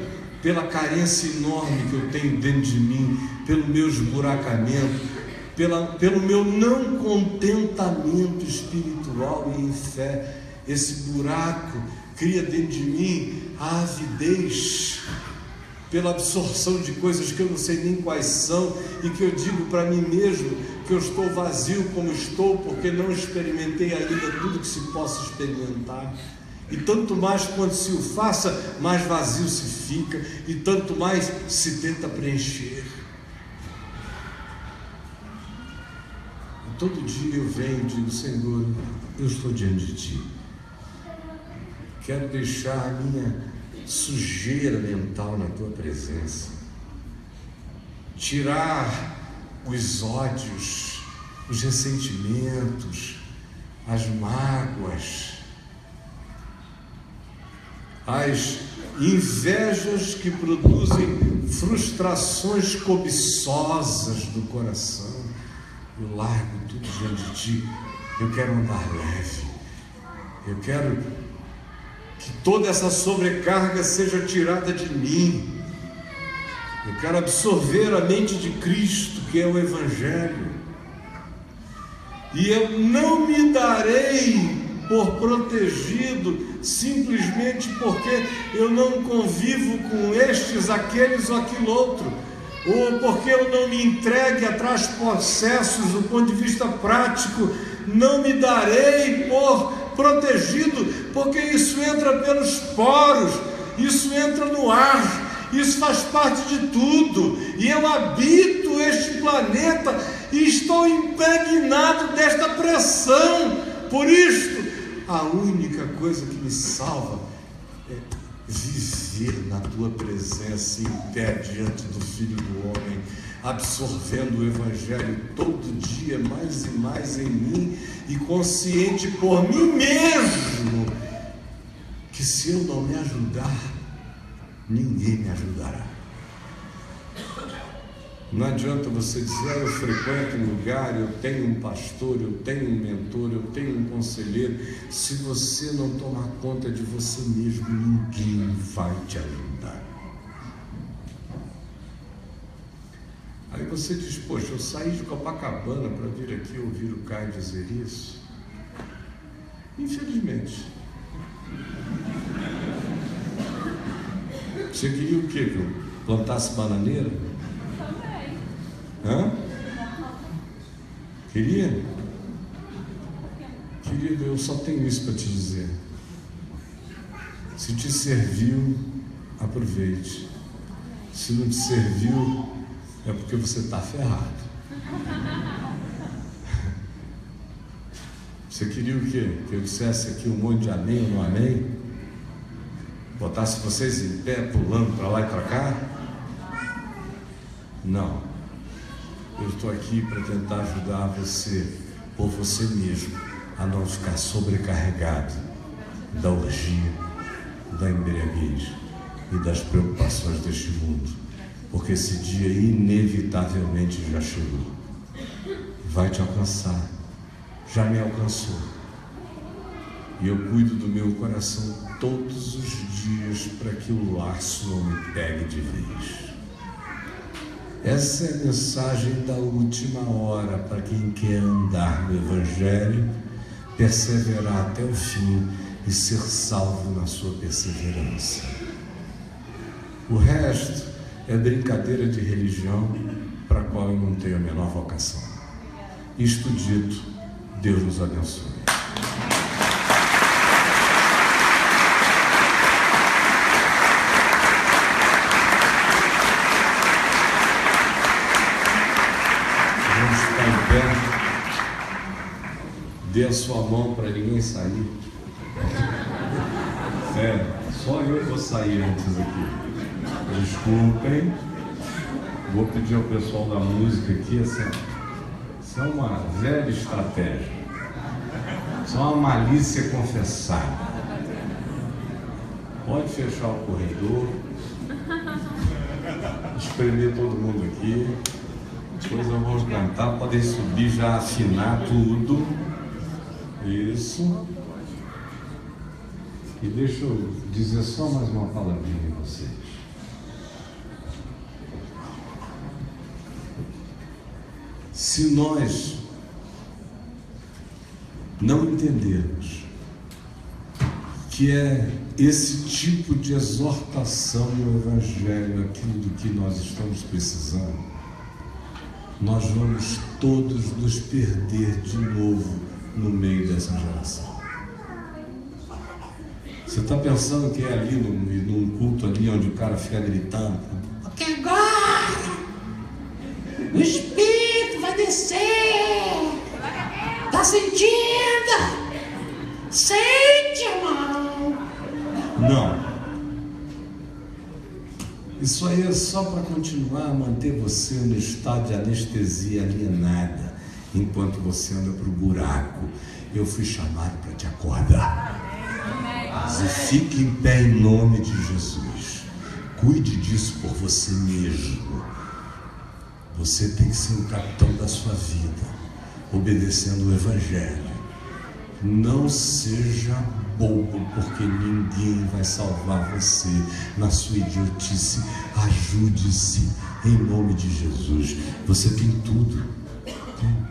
pela carência enorme que eu tenho dentro de mim, pelo meu esburacamento, pelo meu não contentamento espiritual e em fé. Esse buraco cria dentro de mim a avidez pela absorção de coisas que eu não sei nem quais são, e que eu digo para mim mesmo que eu estou vazio como estou, porque não experimentei ainda tudo que se possa experimentar. E tanto mais quando se o faça, mais vazio se fica, e tanto mais se tenta preencher. E todo dia eu venho e digo: Senhor, eu estou diante de Ti. Quero deixar a minha sujeira mental na Tua presença, tirar os ódios, os ressentimentos, as mágoas, as invejas que produzem frustrações cobiçosas do coração. Eu largo tudo diante de Ti. Eu quero andar leve. Eu quero que toda essa sobrecarga seja tirada de mim. Eu quero absorver a mente de Cristo, que é o Evangelho. E eu não me darei por protegido simplesmente porque eu não convivo com estes, aqueles ou aquilo outro, ou porque eu não me entregue atrás processos do ponto de vista prático. Não me darei por protegido, porque isso entra pelos poros, isso entra no ar, isso faz parte de tudo, e eu habito este planeta e estou impregnado desta pressão. Por isto, a única coisa que me salva é viver na tua presença em pé diante do Filho do Homem, absorvendo o Evangelho todo dia mais e mais em mim, e consciente por mim mesmo que se eu não me ajudar, ninguém me ajudará. Não adianta você dizer: eu frequento um lugar, eu tenho um pastor, eu tenho um mentor, eu tenho um conselheiro. Se você não tomar conta de você mesmo, ninguém vai te ajudar. Aí você diz: poxa, eu saí de Copacabana para vir aqui ouvir o Caio dizer isso. Infelizmente. Você queria o quê? Que eu plantasse bananeira? Hã? Queria? Querido, eu só tenho isso para te dizer. Se te serviu, aproveite. Se não te serviu, é porque você está ferrado. Você queria o quê? Que eu dissesse aqui um monte de amém ou não amém? Botasse vocês em pé, pulando para lá e para cá? Não. Eu estou aqui para tentar ajudar você, por você mesmo, a não ficar sobrecarregado da orgia, da embriaguez e das preocupações deste mundo, porque esse dia inevitavelmente já chegou. Vai te alcançar, já me alcançou, e eu cuido do meu coração todos os dias para que o laço não me pegue de vez. Essa é a mensagem da última hora para quem quer andar no Evangelho, perseverar até o fim e ser salvo na sua perseverança. O resto é brincadeira de religião para a qual eu não tenho a menor vocação. Isto dito, Deus nos abençoe. Dê a sua mão para ninguém sair. Só eu vou sair antes aqui. Desculpem. Vou pedir ao pessoal da música aqui, isso é uma velha estratégia. Isso é uma malícia confessada. Pode fechar o corredor, espremer todo mundo aqui. Depois eu vou cantar, podem subir, já afinar tudo. Isso. E deixa eu dizer só mais uma palavrinha a vocês. Se nós não entendermos que é esse tipo de exortação no Evangelho aquilo do que nós estamos precisando, nós vamos todos nos perder de novo no meio dessa geração. Você está pensando que é ali num culto ali onde o cara fica gritando: porque agora o Espírito vai descer, tá sentindo? Sente, irmão. Não. Isso aí é só para continuar a manter você no estado de anestesia alienada, enquanto você anda para o buraco. Eu fui chamado para te acordar. E fique em pé em nome de Jesus. Cuide disso por você mesmo. Você tem que ser o capitão da sua vida, obedecendo o Evangelho. Não seja bobo, porque ninguém vai salvar você na sua idiotice. Ajude-se em nome de Jesus. Você tem tudo.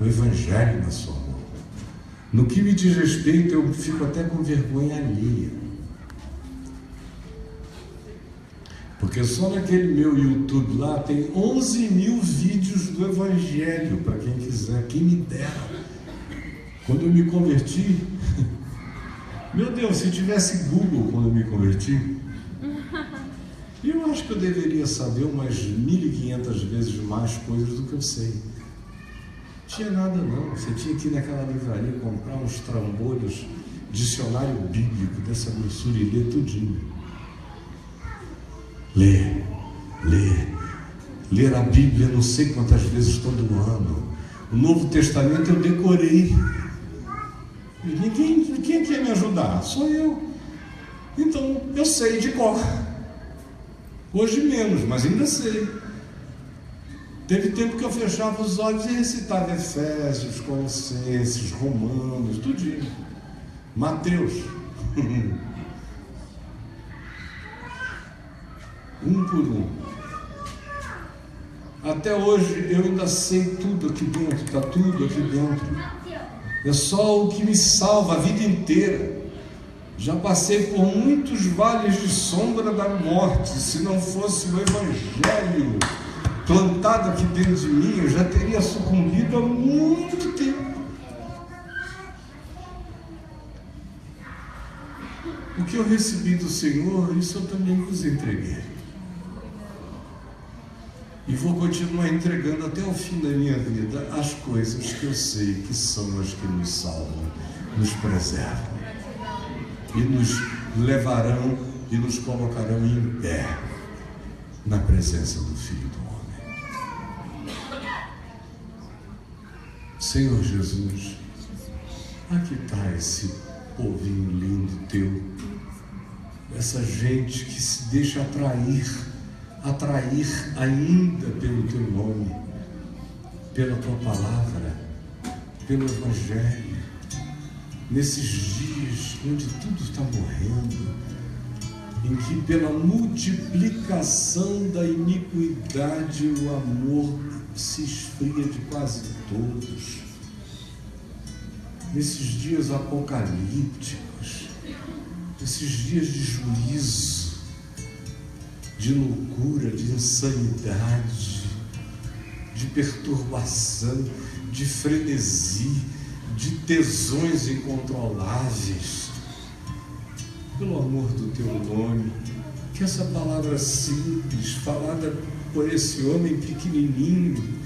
O Evangelho na sua mão. No que me diz respeito, eu fico até com vergonha alheia, porque só naquele meu YouTube lá tem 11 mil vídeos do Evangelho, para quem quiser, quem me dera. Quando eu me converti, meu Deus, se tivesse Google quando eu me converti, eu acho que eu deveria saber umas 1.500 vezes mais coisas do que eu sei. tinha nada não, você tinha que ir naquela livraria comprar uns trambolhos, dicionário bíblico dessa grossura e ler tudinho. Ler a Bíblia não sei quantas vezes todo ano. O Novo Testamento eu decorei. E quem quer me ajudar? Sou eu. Então eu sei de cor. Hoje menos, mas ainda sei. Teve tempo que eu fechava os olhos e recitava Efésios, Colossenses, Romanos, tudinho. Mateus. Um por um. Até hoje eu ainda sei tudo aqui dentro, está tudo aqui dentro. É só o que me salva a vida inteira. Já passei por muitos vales de sombra da morte. Se não fosse o Evangelho plantado aqui dentro de mim, eu já teria sucumbido há muito tempo. O que eu recebi do Senhor, isso eu também vos entreguei. E vou continuar entregando até o fim da minha vida as coisas que eu sei que são as que nos salvam, nos preservam e nos levarão e nos colocarão em pé na presença do Filho do Homem. Senhor Jesus, aqui está esse povinho lindo teu, essa gente que se deixa atrair ainda pelo teu nome, pela tua palavra, pelo Evangelho, nesses dias onde tudo está morrendo, em que pela multiplicação da iniquidade o amor se esfria de quase todos, nesses dias apocalípticos, nesses dias de juízo, de loucura, de insanidade, de perturbação, de frenesi, de tesões incontroláveis. Pelo amor do teu nome, que essa palavra simples, falada por esse homem pequenininho,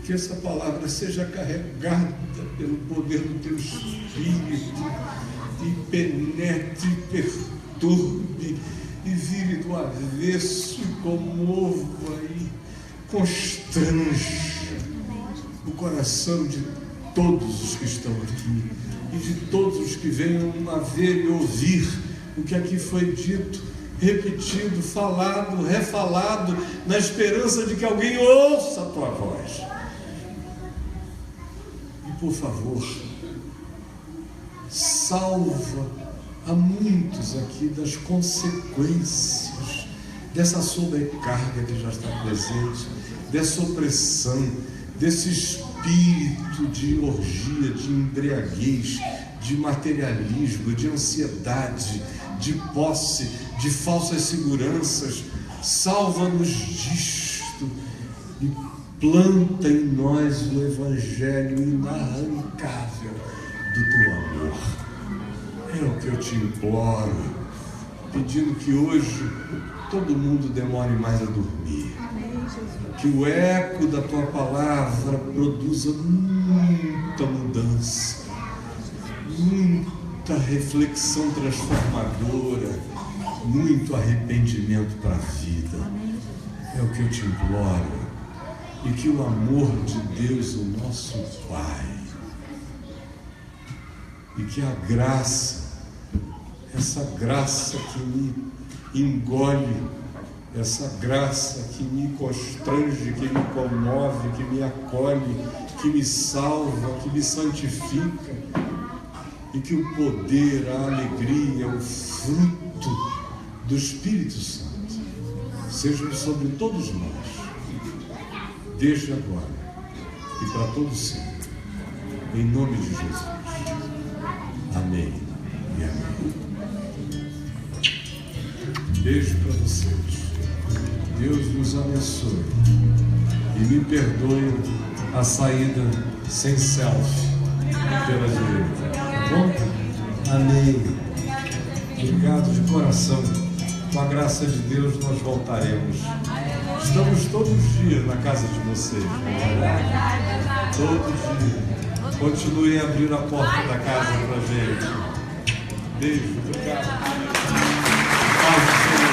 que essa palavra seja carregada pelo poder do teu Espírito e penetre, perturbe e vire do avesso e comova e constrange o coração de todos os que estão aqui e de todos os que venham a ver e ouvir o que aqui foi dito, repetido, falado, refalado, na esperança de que alguém ouça a tua voz. E por favor, salva a muitos aqui das consequências dessa sobrecarga que já está presente, dessa opressão, desse espírito de orgia, de embriaguez, de materialismo, de ansiedade, de posse, de falsas seguranças. Salva-nos disto e planta em nós o Evangelho inarrancável do teu amor. É o que eu te imploro, pedindo que hoje todo mundo demore mais a dormir. Que o eco da tua palavra produza muita mudança, muita reflexão transformadora, muito arrependimento para a vida. É o que eu te imploro. E que o amor de Deus, o nosso Pai, e que a graça, essa graça que me engole, essa graça que me constrange, que me comove, que me acolhe, que me salva, que me santifica, e que o poder, a alegria, o fruto do Espírito Santo sejam sobre todos nós, desde agora e para todo sempre, em nome de Jesus. Amém e amém. Beijo para vocês. Deus nos abençoe e me perdoe a saída sem selfie pela direita. Tá bom? Amém. Obrigado de coração com a graça de Deus, nós voltaremos. Estamos todos os dias na casa de vocês, não é verdade? Todos os dias. Continuem a abrir a porta da casa para a gente. Beijo, obrigado. Paz do Senhor.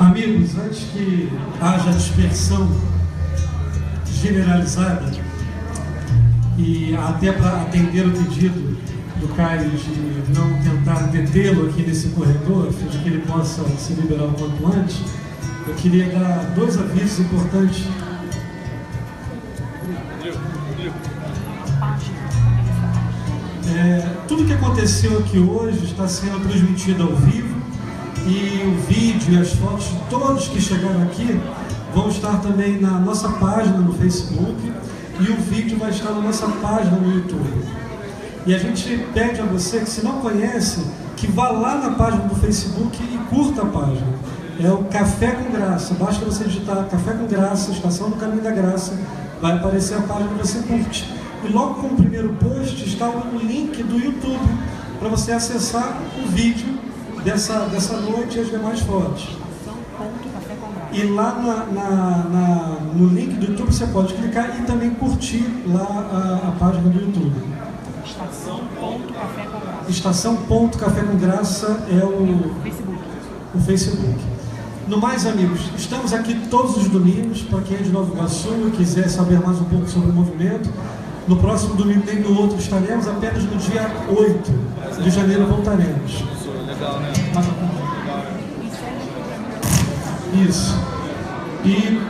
Amigos, antes que haja dispersão generalizada, e até para atender o pedido do Caio de não tentar detê-lo aqui nesse corredor, a fim de que ele possa se liberar o quanto antes, eu queria dar 2 avisos importantes. Tudo que aconteceu aqui hoje está sendo transmitido ao vivo, e o vídeo e as fotos de todos que chegaram aqui vão estar também na nossa página no Facebook, e o vídeo vai estar na nossa página no YouTube. E a gente pede a você que, se não conhece, que vá lá na página do Facebook e curta a página. É o Café com Graça. Basta você digitar Café com Graça, Estação do Caminho da Graça, vai aparecer a página que você curte. E logo com o primeiro post está o link do YouTube para você acessar o vídeo dessa noite e as demais fotos. E lá no link do YouTube você pode clicar e também curtir lá a página do YouTube. Estação.café com Graça é o Facebook. No mais, amigos, estamos aqui todos os domingos. Para quem é de Nova Iguaçu e quiser saber mais um pouco sobre o movimento, no próximo domingo nem no outro estaremos, apenas no dia 8 de janeiro voltaremos. Legal, né? Isso. E